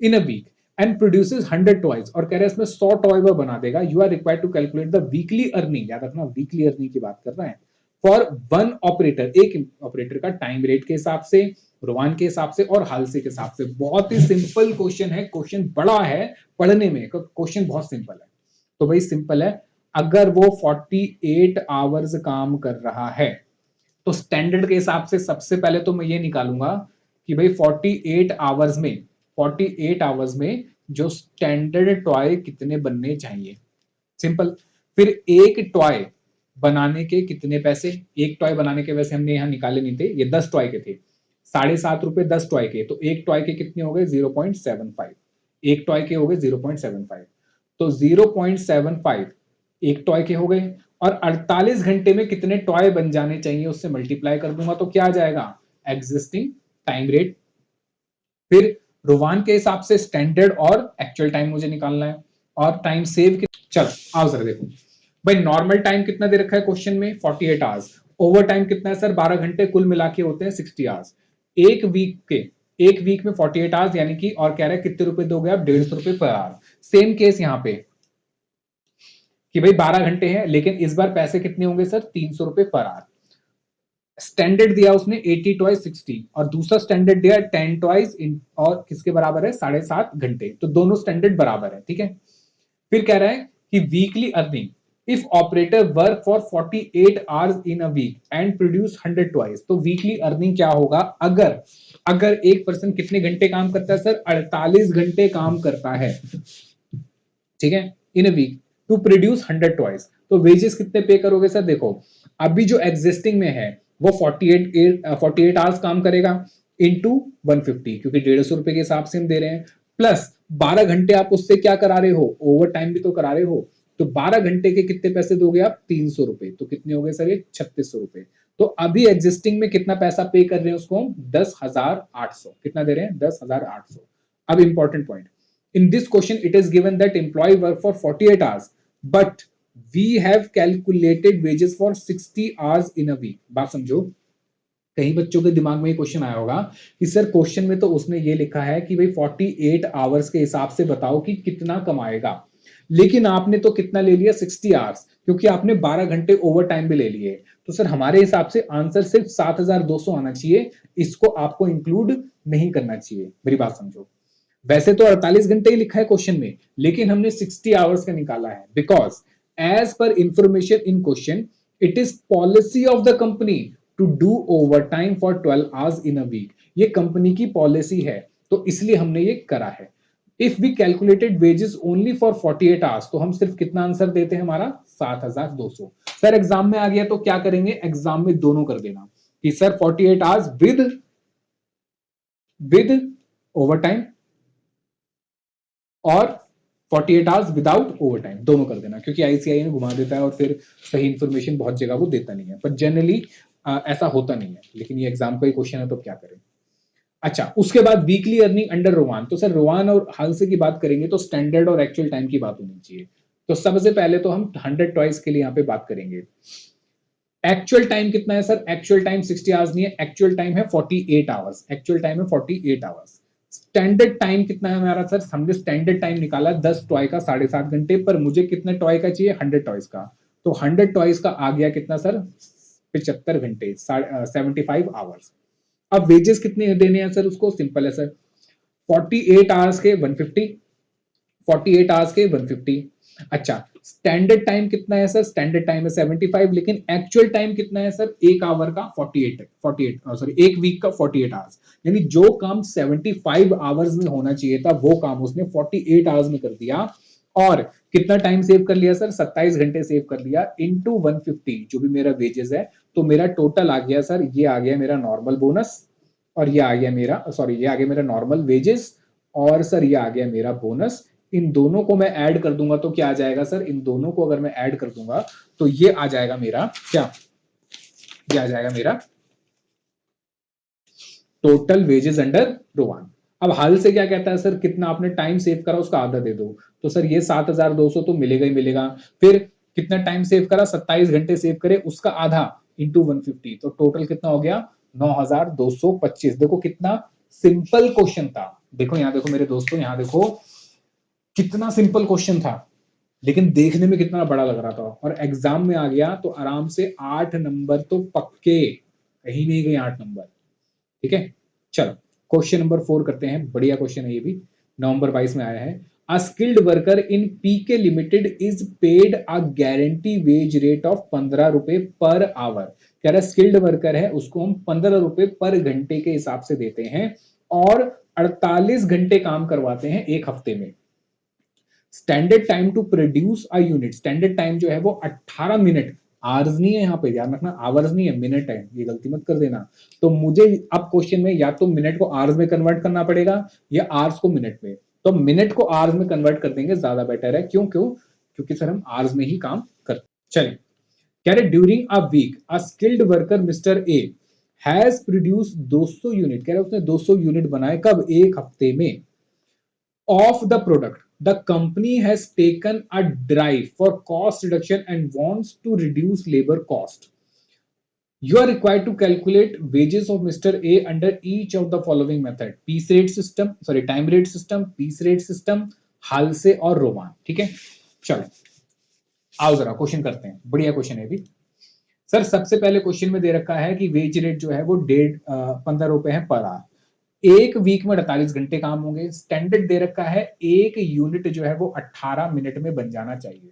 in a week and produces 100 toys, और कह रहा है इसमें 100 टॉय वो बना देगा। You are required to calculate the weekly earning, याद रखना वीकली अर्निंग की बात कर रहा है, फॉर वन ऑपरेटर, एक ऑपरेटर का टाइम रेट के हिसाब से, रोवान के हिसाब से और हालसे के हिसाब से। बहुत ही सिंपल क्वेश्चन है, क्वेश्चन बड़ा है पढ़ने में, क्वेश्चन बहुत सिंपल है। तो भाई सिंपल है, अगर वो 48 आवर्स काम कर रहा है तो स्टैंडर्ड के हिसाब से सबसे पहले तो मैं ये निकालूंगा कि भाई 48 आवर्स में जो स्टैंडर्ड टॉय कितने बनने चाहिए, सिंपल। फिर एक टॉय बनाने के कितने पैसे, एक टॉय बनाने के वैसे हमने यहां निकाले नहीं थे, ये 10 टॉय के थे, 7.5 रुपए 10 टॉय के, तो एक टॉय के कितने हो गए 0.75, एक टॉय के हो गए 0.75, तो 0.75 एक टॉय के हो गए, और 48 घंटे में कितने टॉय बन जाने चाहिए उससे मल्टीप्लाई कर दूंगा, तो क्या आ जाएगा, एग्जिस्टिंग टाइम रेट। फिर रोवान के हिसाब से स्टैंडर्ड और एक्चुअल टाइम मुझे निकालना है, और टाइम सेव, चलो आओ जरा देखो भाई, नॉर्मल टाइम कितना दे रखा है क्वेश्चन में, 48 आवर्स। ओवर टाइम कितना है सर, 12 घंटे कुल मिला के होते हैं 60 आवर्स। एक वीक के, एक वीक में 48 आवर्स, यानी कि, और कह रहा है कितने रुपए दोगे आप, 150 रुपए पर आवर। सेम केस यहाँ पे कि भाई 12 घंटे हैं, लेकिन इस बार पैसे कितने होंगे सर, 300 रुपए पर आवर। स्टैंडर्ड दिया उसने 80 टॉयज 60, और दूसरा स्टैंडर्ड दिया 10 टॉयज, और किसके बराबर है, 7.5 घंटे, तो दोनों स्टैंडर्ड बराबर है, ठीक है। फिर कह रहा है कि weekly earning, if operator work for 48 hours in a week and produce 100 toys, तो वीकली अर्निंग क्या होगा, अगर अगर एक पर्सन कितने घंटे काम करता है सर, 48 घंटे काम करता है, ठीक है, in a week, to produce 100 toys, तो वेजेस कितने पे करोगे सर, देखो अभी जो एग्जिस्टिंग में है वो 48 आवर्स काम करेगा इंटू 150, क्योंकि 150 रुपए के हिसाब से हम दे रहे हैं, प्लस 12 घंटे आप उससे क्या करा रहे हो, ओवर टाइम भी तो करा रहे हो, तो 12 घंटे के कितने पैसे दोगे आप, 300 रुपए, तो कितने हो गए सर ये 3600 रुपए। तो अभी एग्जिस्टिंग में कितना पैसा पे कर रहे हैं उसको हम, 10,800, कितना दे रहे हैं, 10,800। अब important point, in this question it is given that employee work for 48 hours but we have calculated wages for 60 hours in a week। बात समझो, कई बच्चों के दिमाग में ये क्वेश्चन आया होगा कि सर क्वेश्चन में तो उसने ये लिखा है कि भाई 48 आवर्स के हिसाब से बताओ कि कितना कमाएगा, लेकिन आपने तो कितना ले लिया, 60 आवर्स, क्योंकि आपने 12 घंटे ओवर टाइम भी ले लिए, तो सर हमारे हिसाब से आंसर सिर्फ 7,200 आना चाहिए, इसको आपको इंक्लूड नहीं करना चाहिए। मेरी बात समझो, वैसे तो 48 घंटे ही लिखा है क्वेश्चन में, लेकिन हमने 60 आवर्स का निकाला है, because as per information in question it is policy of the company to do overtime for 12 hours in a week, ये कंपनी की पॉलिसी है, तो इसलिए हमने ये करा है। If we calculated wages only for 48 hours, तो हम सिर्फ कितना आंसर देते हैं हमारा, 7,200। सर एग्जाम में आ गया तो क्या करेंगे, एग्जाम में दोनों कर देना कि sir 48 hours with over time और 48 आवर्स विदाउट ओवर टाइम, दोनों कर देना, क्योंकि आईसीआई में घुमा देता है और फिर सही इंफॉर्मेशन बहुत जगह वो देता नहीं है, पर जनरली ऐसा होता नहीं है, लेकिन ये एग्जाम का ही क्वेश्चन है तो क्या करें। अच्छा, उसके बाद वीकली अर्निंग अंडर रोवान, तो सर रोवान और हालसे की बात करेंगे तो स्टैंडर्ड और एक्चुअल टाइम की बात होनी चाहिए। तो सबसे पहले तो हम 100 टॉइस के लिए यहाँ पे बात करेंगे। एक्चुअल टाइम कितना है सर? एक्चुअल टाइम 60 आवर्स नहीं है, एक्चुअल टाइम है 48 आवर्स, एक्चुअल टाइम है 48 आवर्स। स्टैंडर्ड टाइम कितना है हमारा सर? हमने स्टैंडर्ड टाइम निकाला 10 टॉय का 7.5 घंटे, पर मुझे कितने टॉय का चाहिए? 100 टॉयज का। तो 100 टॉयज का आ गया कितना सर? 75 घंटे, 75 आवर्स। अब वेजेस कितने देने हैं सर उसको? सिंपल है सर, 48 आवर्स के 150, 48 आवर्स के 150। अच्छा, स्टैंडर्ड टाइम कितना है सर? स्टैंडर्ड टाइम है 75, लेकिन एक्चुअल टाइम कितना है सर? एक आवर का 48 सॉरी एक वीक का 48 आवर्स, यानी जो काम 75 आवर्स में होना चाहिए था वो काम उसने 48 आवर्स में कर दिया। और कितना टाइम सेव कर लिया सर? 27 घंटे सेव कर लिया, इंटू 150 जो भी मेरा वेजेस है। तो मेरा टोटल आ गया सर, ये आ गया मेरा नॉर्मल बोनस, और ये आ गया मेरा, सॉरी ये आ गया मेरा नॉर्मल वेजेस, और सर ये आ गया मेरा बोनस। इन दोनों को मैं ऐड कर दूंगा तो क्या आ जाएगा सर? इन दोनों को अगर मैं ऐड कर दूंगा तो ये आ जाएगा मेरा क्या? ये आ जाएगा मेरा टोटल वेजेस अंडर रोवान। अब हाल से क्या कहता है सर? कितना आपने टाइम सेव करा उसका आधा दे दो। तो सर ये 7200 तो मिलेगा ही मिलेगा। फिर कितना टाइम सेव करा? 27 घंटे सेव करे, उसका आधा इंटू 150, तो टोटल कितना हो गया? 9225। देखो कितना सिंपल क्वेश्चन था। देखो यहाँ देखो मेरे दोस्तों, यहाँ देखो कितना सिंपल क्वेश्चन था, लेकिन देखने में कितना बड़ा लग रहा था, और एग्जाम में आ गया तो आराम से 8 नंबर तो पक्के, कहीं नहीं गए 8 नंबर। ठीक है, चलो क्वेश्चन नंबर 4 करते हैं। बढ़िया क्वेश्चन है ये भी, नवंबर 22 में आया है। A skilled worker in PK limited is paid a guarantee wage rate of 15 रुपए पर आवर। कह रहा स्किल्ड वर्कर है, उसको हम 15 रुपए पर घंटे के हिसाब से देते हैं, और 48 घंटे काम करवाते हैं एक हफ्ते में। Standard time to produce a unit, standard time जो है वो 18 मिनट, आवर्स नहीं है यहाँ पे, ध्यान रखना आवर्स नहीं है, मिनट है, ये गलती मत कर देना। तो मुझे अब क्वेश्चन में या तो मिनट को आवर्स में कन्वर्ट करना पड़ेगा या आवर्स को मिनट में। तो मिनट को आवर्स में कन्वर्ट कर देंगे, ज्यादा बेटर है। क्यों क्यों? क्योंकि सर हम आवर्स में ही काम करते। चलिए, कह रहे during a week a skilled worker mister A has produce 200 unit, कह रहे उसने 200 यूनिट बनाए, कब? एक हफ्ते में। of the product, the company has taken a drive for cost reduction and wants to reduce labor cost. You are required to calculate wages of Mr. A under each of the following method: piece rate system, sorry time rate system, piece rate system, हालसे और Roman. ठीक है, चलो आओ जरा question करते हैं। बढ़िया question है भी सर। सबसे पहले क्वेश्चन में दे रखा है कि वेज रेट जो है वो 15 रुपए है पर आवर, एक वीक में 48 घंटे काम होंगे। स्टैंडर्ड दे रखा है एक यूनिट जो है वो 18 मिनट में बन जाना चाहिए।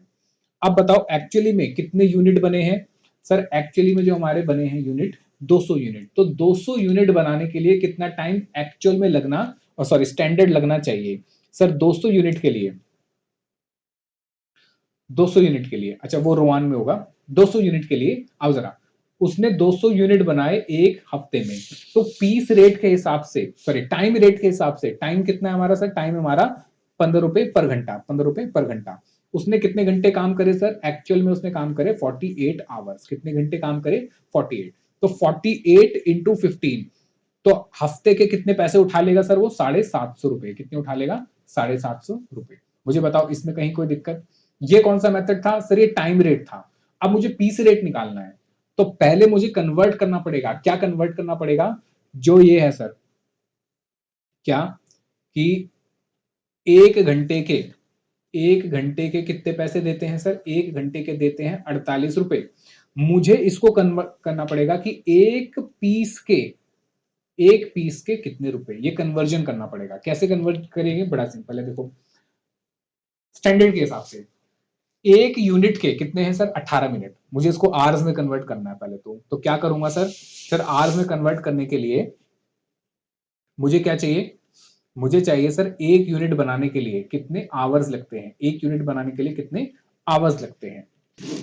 अब बताओ एक्चुअली में कितने यूनिट बने हैं सर? एक्चुअली में जो हमारे बने हैं यूनिट 200 यूनिट, तो 200 यूनिट बनाने के लिए कितना टाइम एक्चुअल में लगना, और सॉरी स्टैंडर्ड लगना चाहिए सर? 200 यूनिट के लिए, 200 यूनिट के लिए, अच्छा वो रोमान में होगा। 200 यूनिट के लिए आओ जरा, उसने 200 यूनिट बनाए एक हफ्ते में, तो पीस रेट के हिसाब से, सॉरी टाइम रेट के हिसाब से, टाइम कितना है हमारा सर? टाइम हमारा 15 रुपए पर घंटा, 15 रुपए पर घंटा। उसने कितने घंटे काम करे सर? एक्चुअल में उसने काम करे 48 आवर्स। कितने घंटे काम करे? 48। तो 48 इंटू 15, तो हफ्ते के कितने पैसे उठा लेगा सर वो? 750 रुपए। कितने उठा लेगा? 750 रुपए। मुझे बताओ इसमें कहीं कोई दिक्कत? ये कौन सा मेथड था सर? ये टाइम रेट था। अब मुझे पीस रेट निकालना है, तो पहले मुझे कन्वर्ट करना पड़ेगा। क्या कन्वर्ट करना पड़ेगा? जो ये है सर, क्या कि एक घंटे के, एक घंटे के कितने पैसे देते हैं सर? एक घंटे के देते हैं 48 रुपए। मुझे इसको कन्वर्ट करना पड़ेगा कि एक पीस के कितने रुपए, ये कन्वर्जन करना पड़ेगा। कैसे कन्वर्ट करेंगे? बड़ा सिंपल है, देखो स्टैंडर्ड के हिसाब से एक यूनिट के कितने हैं सर? 18 मिनट। मुझे इसको आवर्स में कन्वर्ट करना है पहले। तो क्या करूंगा सर? सर आवर्स में कन्वर्ट करने के लिए मुझे क्या चाहिए? मुझे चाहिए सर एक यूनिट बनाने के लिए कितने आवर्स लगते हैं, एक यूनिट बनाने के लिए कितने आवर्स लगते हैं।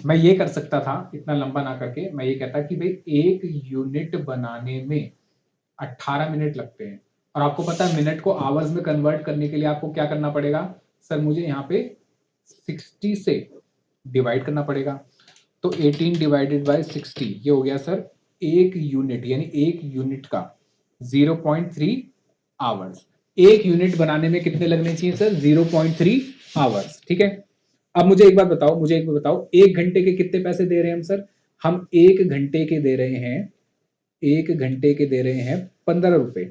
मैं ये कर सकता था इतना लंबा ना करके, मैं ये कहता कि भाई एक यूनिट बनाने में 18 मिनट लगते हैं, और आपको पता है मिनट को आवर्स में कन्वर्ट करने के लिए आपको क्या करना पड़ेगा? सर मुझे यहाँ पे 60 से डिवाइड करना पड़ेगा, तो 18 डिवाइडेड बाय 60 ये हो गया सर 1 यूनिट, यानी 1 यूनिट का 0.3 आवर्स। 1 यूनिट बनाने में कितने लगने चाहिए सर? 0.3 आवर्स। ठीक है, अब मुझे एक बात बताओ, 1 घंटे के कितने पैसे दे रहे हैं हम सर? हम 1 घंटे के दे रहे हैं, 1 घंटे के दे रहे हैं 15 रुपए।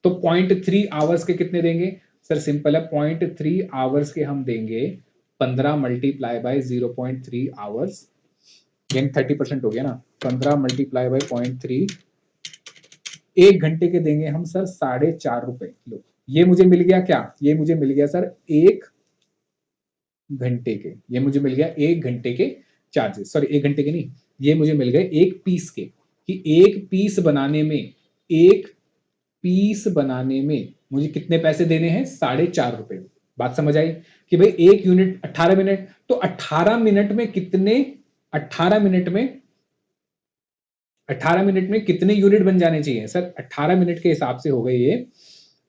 तो 0.3 आवर्स के कितने देंगे सर? सिंपल है, 0.3 आवर्स के हम देंगे 15 मल्टीप्लाई बाय 0.3 आवर्स, यानी 30% हो गया ना। 15 मल्टीप्लाई बाय 0.3, 1 घंटे के देंगे हम सर 4.5 रुपए। लो, ये मुझे मिल गया क्या? ये मुझे मिल गया सर 1 घंटे के, ये मुझे मिल गया 1 घंटे के चार्जेस। सॉरी, 1 घंटे के नहीं, ये मुझे मिल गए एक पीस के, कि एक पीस बनाने में, एक पीस बनाने में मुझे कितने पैसे देने हैं? 4.5 रुपए। बात समझ आई कि भाई 1 यूनिट 18 मिनट, तो 18 मिनट में कितने, 18 मिनट में 18 मिनट में कितने यूनिट बन जाने चाहिए सर? 18 मिनट के हिसाब से हो गए ये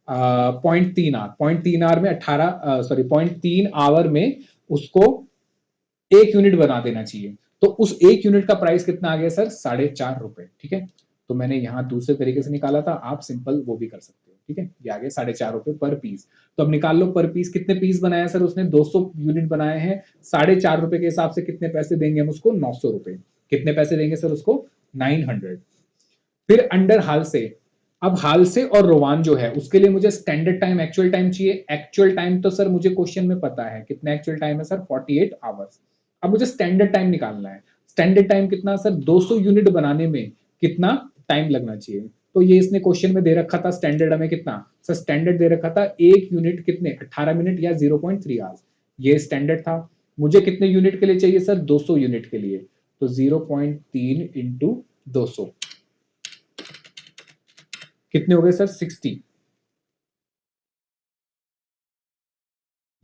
0.3 आवर, 0.3 आवर में 18, सॉरी 0.3 आवर में उसको 1 यूनिट बना देना चाहिए। तो उस 1 यूनिट का प्राइस कितना आ गया सर? 4.5 रुपए। ठीक है, तो मैंने यहां दूसरे तरीके से निकाला था, आप सिंपल वो भी कर सकते हो। ठीक है, ये आ गया 4.5 रुपए पर पीस। तो अब निकाल लो पर पीस कितने पीस बनाया सर उसने? 200 यूनिट बनाए हैं। 4.5 रुपए के हिसाब से कितने पैसे देंगे हम उसको? 900 रुपए। कितने पैसे देंगे सर उसको? 900। फिर अंडर हाल से, अब हाल से और रोवान जो है उसके लिए मुझे स्टैंडर्ड टाइम, एक्चुअल टाइम चाहिए। एक्चुअल टाइम तो सर मुझे क्वेश्चन में पता है कितना एक्चुअल टाइम है सर? 48 आवर्स। अब मुझे स्टैंडर्ड टाइम निकालना है। स्टैंडर्ड टाइम कितना सर? 200 यूनिट बनाने में कितना टाइम लगना चाहिए? तो ये इसने क्वेश्चन में दे रखा था स्टैंडर्ड हमें कितना सर? स्टैंडर्ड दे रखा था 1 यूनिट कितने? 18 मिनट या 0.3 आवर्स, ये स्टैंडर्ड था। मुझे कितने यूनिट के लिए चाहिए सर? 200 यूनिट के लिए, तो 0.3 इंटू 200 कितने हो गए सर? 60।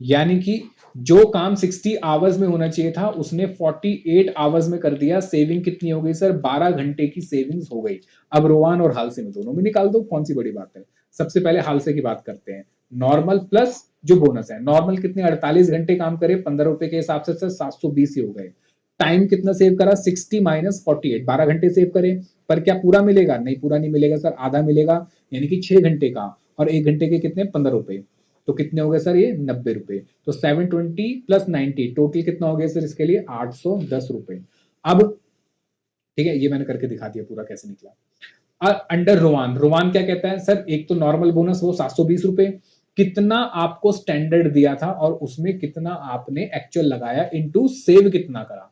यानी कि जो काम 60 आवर्स में होना चाहिए था उसने 48 आवर्स में कर दिया। सेविंग कितनी हो गई सर? 12 घंटे की सेविंग्स हो गई। अब रोवान और हालसे में दोनों में निकाल दो, कौन सी बड़ी बात है। सबसे पहले हालसे की बात करते हैं, नॉर्मल प्लस जो बोनस है। नॉर्मल कितने? 48 घंटे काम करे, 15 रुपए के हिसाब से सर 720 ही हो गए। टाइम कितना सेव करा? 60 माइनस 48, 12 घंटे सेव करे। पर क्या पूरा मिलेगा? नहीं, पूरा नहीं मिलेगा सर, आधा मिलेगा, यानी कि 6 घंटे का। और 1 घंटे के कितने? 15 रुपए। तो कितने हो गए सर? ये 90 रुपए। तो 720 प्लस 90, टोटल कितना हो गया सर इसके लिए? 810 रुपए। अब ठीक है, ये मैंने करके दिखा दिया पूरा कैसे निकला। अंडर रोवान, रोवान क्या कहता है सर? एक तो नॉर्मल बोनस वो 720 रुपए, कितना आपको स्टैंडर्ड दिया था और उसमें कितना आपने एक्चुअल लगाया, इनटू सेव कितना करा,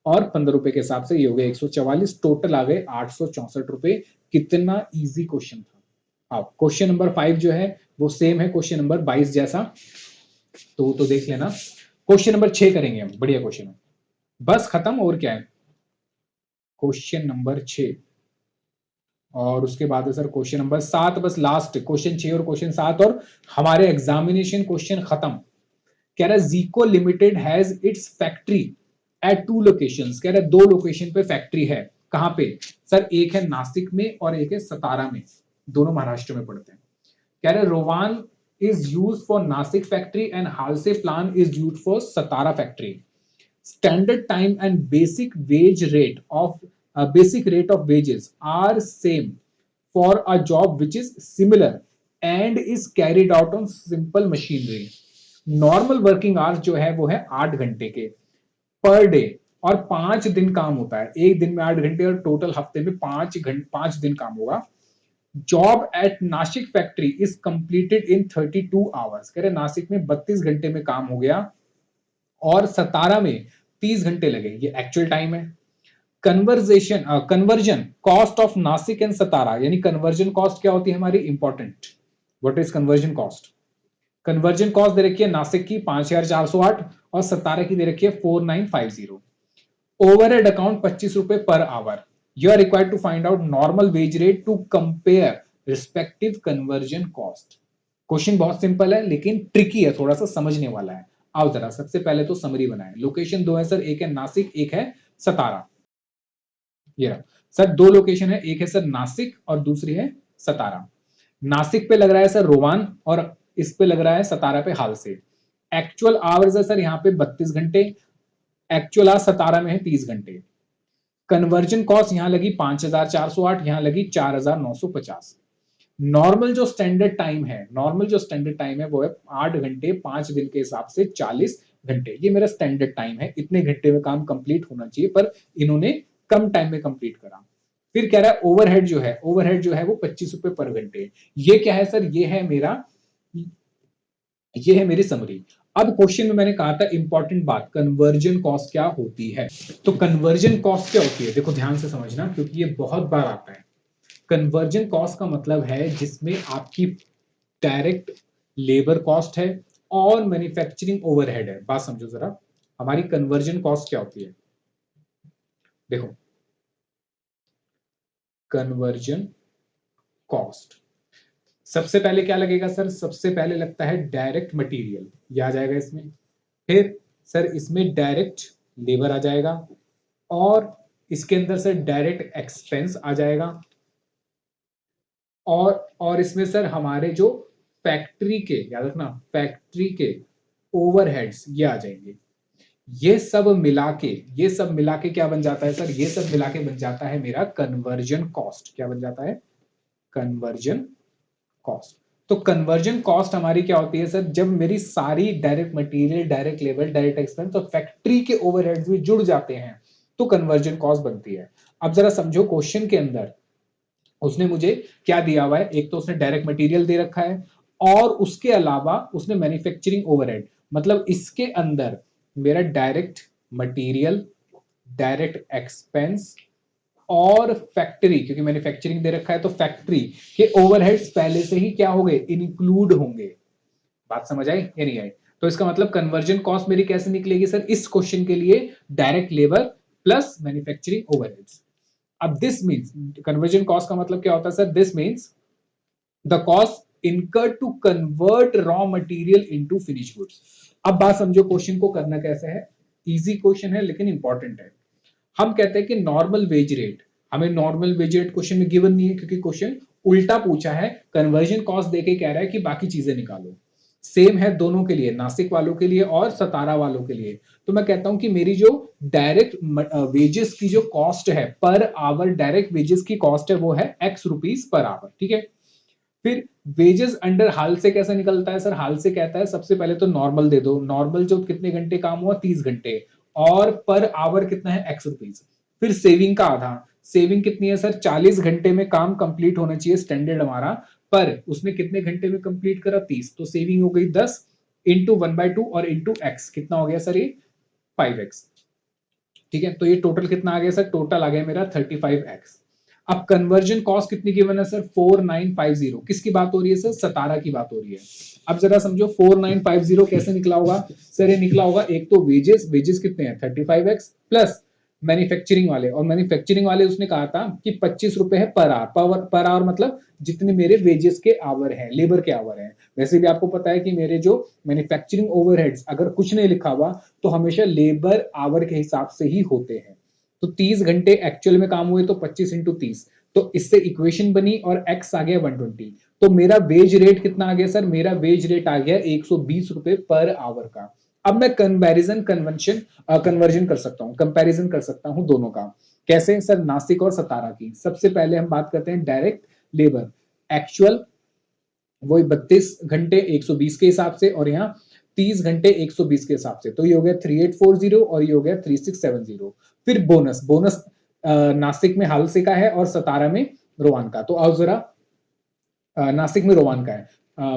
और 15 रुपए के हिसाब से ये हो गया 144, टोटल आ गए 864 रुपए। कितना इजी क्वेश्चन था। अब क्वेश्चन नंबर 5 जो है वो सेम है क्वेश्चन नंबर 22 जैसा, तो देख लेना। क्वेश्चन नंबर 6 करेंगे हम, बढ़िया क्वेश्चन है, बस खत्म, और क्या है। क्वेश्चन नंबर 6, और उसके बाद है सर क्वेश्चन नंबर 7, बस लास्ट क्वेश्चन 6 और क्वेश्चन 7, और हमारे एग्जामिनेशन क्वेश्चन खत्म। कह रहा है जीको limited has its factory eight 2 locations. कह रहा है 2 लोकेशन पे फैक्ट्री है। कहां पे सर? एक है नासिक में और एक है सतारा में, दोनों महाराष्ट्र में पड़ते हैं। कह रहे रोवान is used for Nasik factory and Halse plan is used for Satara factory. Standard time and basic rate of wages are same for a job which is similar and is carried out on simple machinery. Normal working hours जो है वो है 8 घंटे के per day, और 5 दिन काम होता है। एक दिन में 8 घंटे और टोटल हफ्ते में 5 दिन काम होगा। Job eight Nashik factory is completed in 32 hours. कह रहे नासिक में 32 घंटे में काम हो गया और सतारा में 30 घंटे लगे, ये एक्चुअल टाइम है। Conversion cost of Nashik and Satara, यानी कन्वर्जन कॉस्ट क्या होती है हमारी? Important, what is conversion cost? Conversion cost दे रखी है नासिक की 5408 और सतारा की दे रखी है 4950। ओवरहेड अकाउंट 25 रुपए per hour. You are required to find out normal wage rate to compare respective conversion cost. Question बहुत सिंपल है लेकिन ट्रिकी है, थोड़ा सा समझने वाला है। आओ जरा सबसे पहले तो समरी बनाएं। लोकेशन 2 है सर, एक है नासिक, एक है सतारा। ये रहा सर, 2 लोकेशन है, एक है सर नासिक और दूसरी है सतारा। नासिक पे लग रहा है सर रोवान और इस पे लग रहा है सतारा पे हाल से। एक्चुअल आवर्स है सर यहाँ पे 32 घंटे, एक्चुअल आज 17 में है 30 घंटे। कन्वर्जन कॉस्ट यहां लगी 5408, यहां लगी 4950। नॉर्मल जो स्टैंडर्ड टाइम है, नॉर्मल जो स्टैंडर्ड टाइम है वो है 8 घंटे 5 दिन के हिसाब से 40 घंटे। ये मेरा स्टैंडर्ड टाइम है, इतने घंटे में काम कंप्लीट होना चाहिए, पर इन्होंने कम टाइम में कंप्लीट करा। फिर कह रहा है ओवरहेड जो है, ओवरहेड जो है वो 25 रुपए पर घंटे। ये क्या है सर, ये है मेरा, ये है मेरी समरी। अब क्वेश्चन में मैंने कहा था इंपॉर्टेंट बात, कन्वर्जन कॉस्ट क्या होती है। तो कन्वर्जन कॉस्ट क्या होती है, देखो ध्यान से समझना क्योंकि ये बहुत बार आता है। कन्वर्जन कॉस्ट का मतलब है जिसमें आपकी डायरेक्ट लेबर कॉस्ट है और मैन्युफैक्चरिंग ओवरहेड है। बात समझो जरा, हमारी कन्वर्जन कॉस्ट क्या होती है। देखो, कन्वर्जन कॉस्ट सबसे पहले क्या लगेगा सर, सबसे पहले लगता है डायरेक्ट मटेरियल, ये आ जाएगा इसमें। फिर सर इसमें डायरेक्ट लेबर आ जाएगा, और इसके अंदर सर डायरेक्ट एक्सपेंस आ जाएगा, और इसमें सर हमारे जो फैक्ट्री के, याद रखना फैक्ट्री के ओवरहेड्स ये आ जाएंगे। ये सब मिला के, ये सब मिला के क्या बन जाता है सर, ये सब मिला के बन जाता है मेरा कन्वर्जन कॉस्ट। क्या बन जाता है, कन्वर्जन कॉस्ट। तो कन्वर्जन कॉस्ट हमारी क्या होती है सर, जब मेरी सारी direct material, direct labour, direct expense और फैक्ट्री के ओवरहेड्स भी जुड़ जाते हैं तो कन्वर्जन कॉस्ट बनती है। अब जरा समझो क्वेश्चन के अंदर उसने मुझे क्या दिया हुआ है, एक तो उसने डायरेक्ट मटेरियल दे रखा है और उसके अलावा उसने मैन्युफैक्चरिंग ओवरहेड, मतलब इसके अंदर मेरा डायरेक्ट मटेरियल, डायरेक्ट एक्सपेंस और फैक्ट्री, क्योंकि मैन्युफैक्चरिंग दे रखा है तो फैक्ट्री के ओवरहेड्स पहले से ही क्या हो गए, इंक्लूड होंगे। बात समझ आई या नहीं आई। तो इसका मतलब कन्वर्जन कॉस्ट मेरी कैसे निकलेगी सर, इस क्वेश्चन के लिए direct labour plus manufacturing overheads. अब दिस मींस, कन्वर्जन कॉस्ट का मतलब क्या होता है sir, this means the cost incurred to convert raw material into finish goods. अब बात समझो क्वेश्चन को करना कैसे है, इजी क्वेश्चन है लेकिन इंपॉर्टेंट है। हम कहते हैं कि नॉर्मल वेज रेट, हमें नॉर्मल वेज रेट क्वेश्चन में गिवन नहीं है क्योंकि क्वेश्चन उल्टा पूछा है, कन्वर्जन कॉस्ट देके कह रहा है कि बाकी चीजें निकालो। सेम है दोनों के लिए, नासिक वालों के लिए और सतारा वालों के लिए। तो मैं कहता हूं कि मेरी जो डायरेक्ट वेजेस की जो कॉस्ट है पर आवर, डायरेक्ट वेजेस की कॉस्ट है वो है एक्स रुपीज पर आवर, ठीक है। फिर वेजेस अंडर हाल से कैसे निकलता है सर, हाल से कहता है सबसे पहले तो नॉर्मल दे दो, नॉर्मल जो कितने घंटे काम हुआ 30 घंटे, और पर आवर कितना है एक्स रुपीज। फिर सेविंग का आधा, सेविंग कितनी है सर, 40 घंटे में काम कंप्लीट होना चाहिए स्टैंडर्ड हमारा, पर उसने कितने घंटे में कंप्लीट करा 30, तो सेविंग हो गई 10 इंटू 1/2 और इंटू एक्स, कितना हो गया सर ये 5x। ठीक है, तो ये टोटल कितना आ गया सर, टोटल आ गया मेरा 35x। अब कन्वर्जन कॉस्ट कितनी गिवन है सर, 4950। किसकी बात हो रही है सर, 17 की बात हो रही है। अब जरा समझो 4950 कैसे निकला होगा सर, ये निकला होगा एक तो वेजेस, वेजेस कितने हैं 35x प्लस मैन्युफैक्चरिंग वाले, और मैन्युफैक्चरिंग वाले उसने कहा था कि 25 रुपए है पर आवर, पर आवर मतलब जितने मेरे वेजेस के आवर हैं, लेबर के आवर हैं। वैसे भी आपको पता है कि मेरे जो मैन्युफैक्चरिंग ओवरहेड्स अगर कुछ नहीं लिखा हुआ तो हमेशा लेबर आवर के हिसाब से ही होते हैं। तो 30 घंटे एक्चुअल में काम हुए तो 25 इंटू 30, तो इससे इक्वेशन बनी और x आ गया 120। तो मेरा वेज रेट कितना आ गया सर, मेरा वेज रेट आ गया 120 रुपए पर आवर का। अब मैं कंपैरिजन कन्वेंशन कन्वर्जन कर सकता हूं, कंपैरिजन कर सकता हूं दोनों का। कैसे सर, नासिक और सतारा की। सबसे पहले हम बात करते हैं डायरेक्ट लेबर, एक्चुअल वही 32 घंटे 120 के हिसाब से, और यहाँ 30 घंटे 120 के हिसाब से, तो ये हो गया 3840 और ये हो गया 3670। फिर बोनस, बोनस नासिक में हालसे का है और सतारा में रोवान का। तो आओ जरा नासिक में रोवान का है,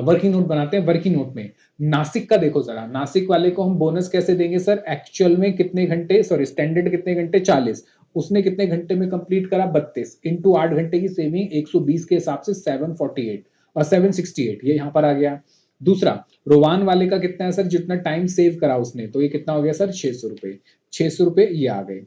वर्किंग नोट बनाते हैं। वर्किंग नोट में नासिक का देखो जरा, नासिक वाले को हम बोनस कैसे देंगे सर, एक्चुअल में कितने घंटे, सॉरी स्टैंडर्ड कितने घंटे 40, उसने कितने घंटे में कंप्लीट करा 32 इंटू 8 घंटे की सेविंग 120 के हिसाब से 748 और 768, ये यहां पर आ गया। दूसरा रोवान वाले का कितना है सर, जितना टाइम सेव करा उसने, तो ये कितना हो गया सर 600 रुपए, 600 रुपए ये आ गए।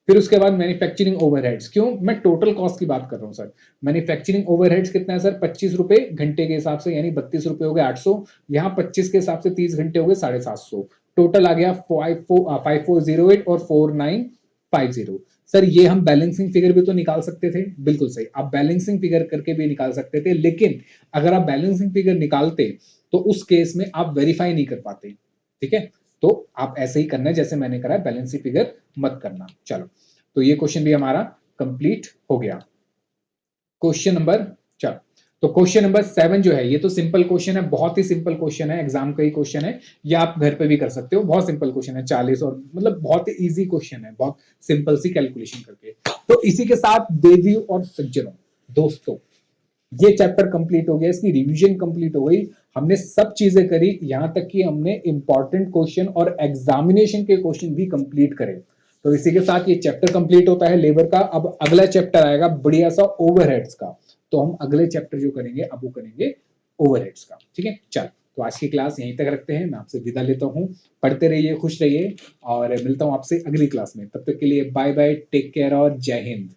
फिर उसके बाद मैन्युफैक्चरिंग ओवरहेड्स, क्यों मैं टोटल कॉस्ट की बात कर रहा हूँ सर। मैन्युफैक्चरिंग ओवरहेड्स कितना है सर, 25 रुपए घंटे के हिसाब से, यानी 32 रुपए हो गए 800, यहाँ 25 के हिसाब से 30 घंटे हो गए 750। टोटल आ गया 5408 और 4950। सर ये हम बैलेंसिंग फिगर भी तो निकाल सकते थे, बिल्कुल सही, आप बैलेंसिंग फिगर करके भी निकाल सकते थे, लेकिन अगर आप बैलेंसिंग फिगर निकालते तो उस केस में आप वेरीफाई नहीं कर पाते। ठीक है, तो आप ऐसे ही करना है जैसे मैंने करा, बैलेंस शीट फिगर मत करना। चलो, तो ये क्वेश्चन भी हमारा कंप्लीट हो गया। क्वेश्चन नंबर, चलो, तो क्वेश्चन नंबर 7 जो है, ये तो सिंपल क्वेश्चन है, बहुत ही सिंपल क्वेश्चन है, एग्जाम का ही क्वेश्चन है, या आप घर पे भी कर सकते हो, बहुत सिंपल क्वेश्चन है, 40 और मतलब बहुत ही इजी क्वेश्चन है, बहुत सिंपल सी कैलकुलेशन करके। तो इसी के साथ देवियों और सज्जनों, दोस्तों, ये चैप्टर कंप्लीट हो गया, इसकी रिवीजन कंप्लीट हो गई, हमने सब चीजें करी, यहां तक कि हमने इंपॉर्टेंट क्वेश्चन और एग्जामिनेशन के क्वेश्चन भी कंप्लीट करे। तो इसी के साथ ये चैप्टर कंप्लीट होता है लेबर का। अब अगला चैप्टर आएगा बढ़िया सा ओवरहेड्स का, तो हम अगले चैप्टर जो करेंगे अब वो करेंगे ओवरहेड्स का। ठीक है, चल, तो आज की क्लास यहीं तक रखते हैं, मैं आपसे विदा लेता हूँ। पढ़ते रहिए, खुश रहिए, और मिलता हूँ आपसे अगली क्लास में। तब तक के लिए बाय बाय, टेक केयर और जय हिंद।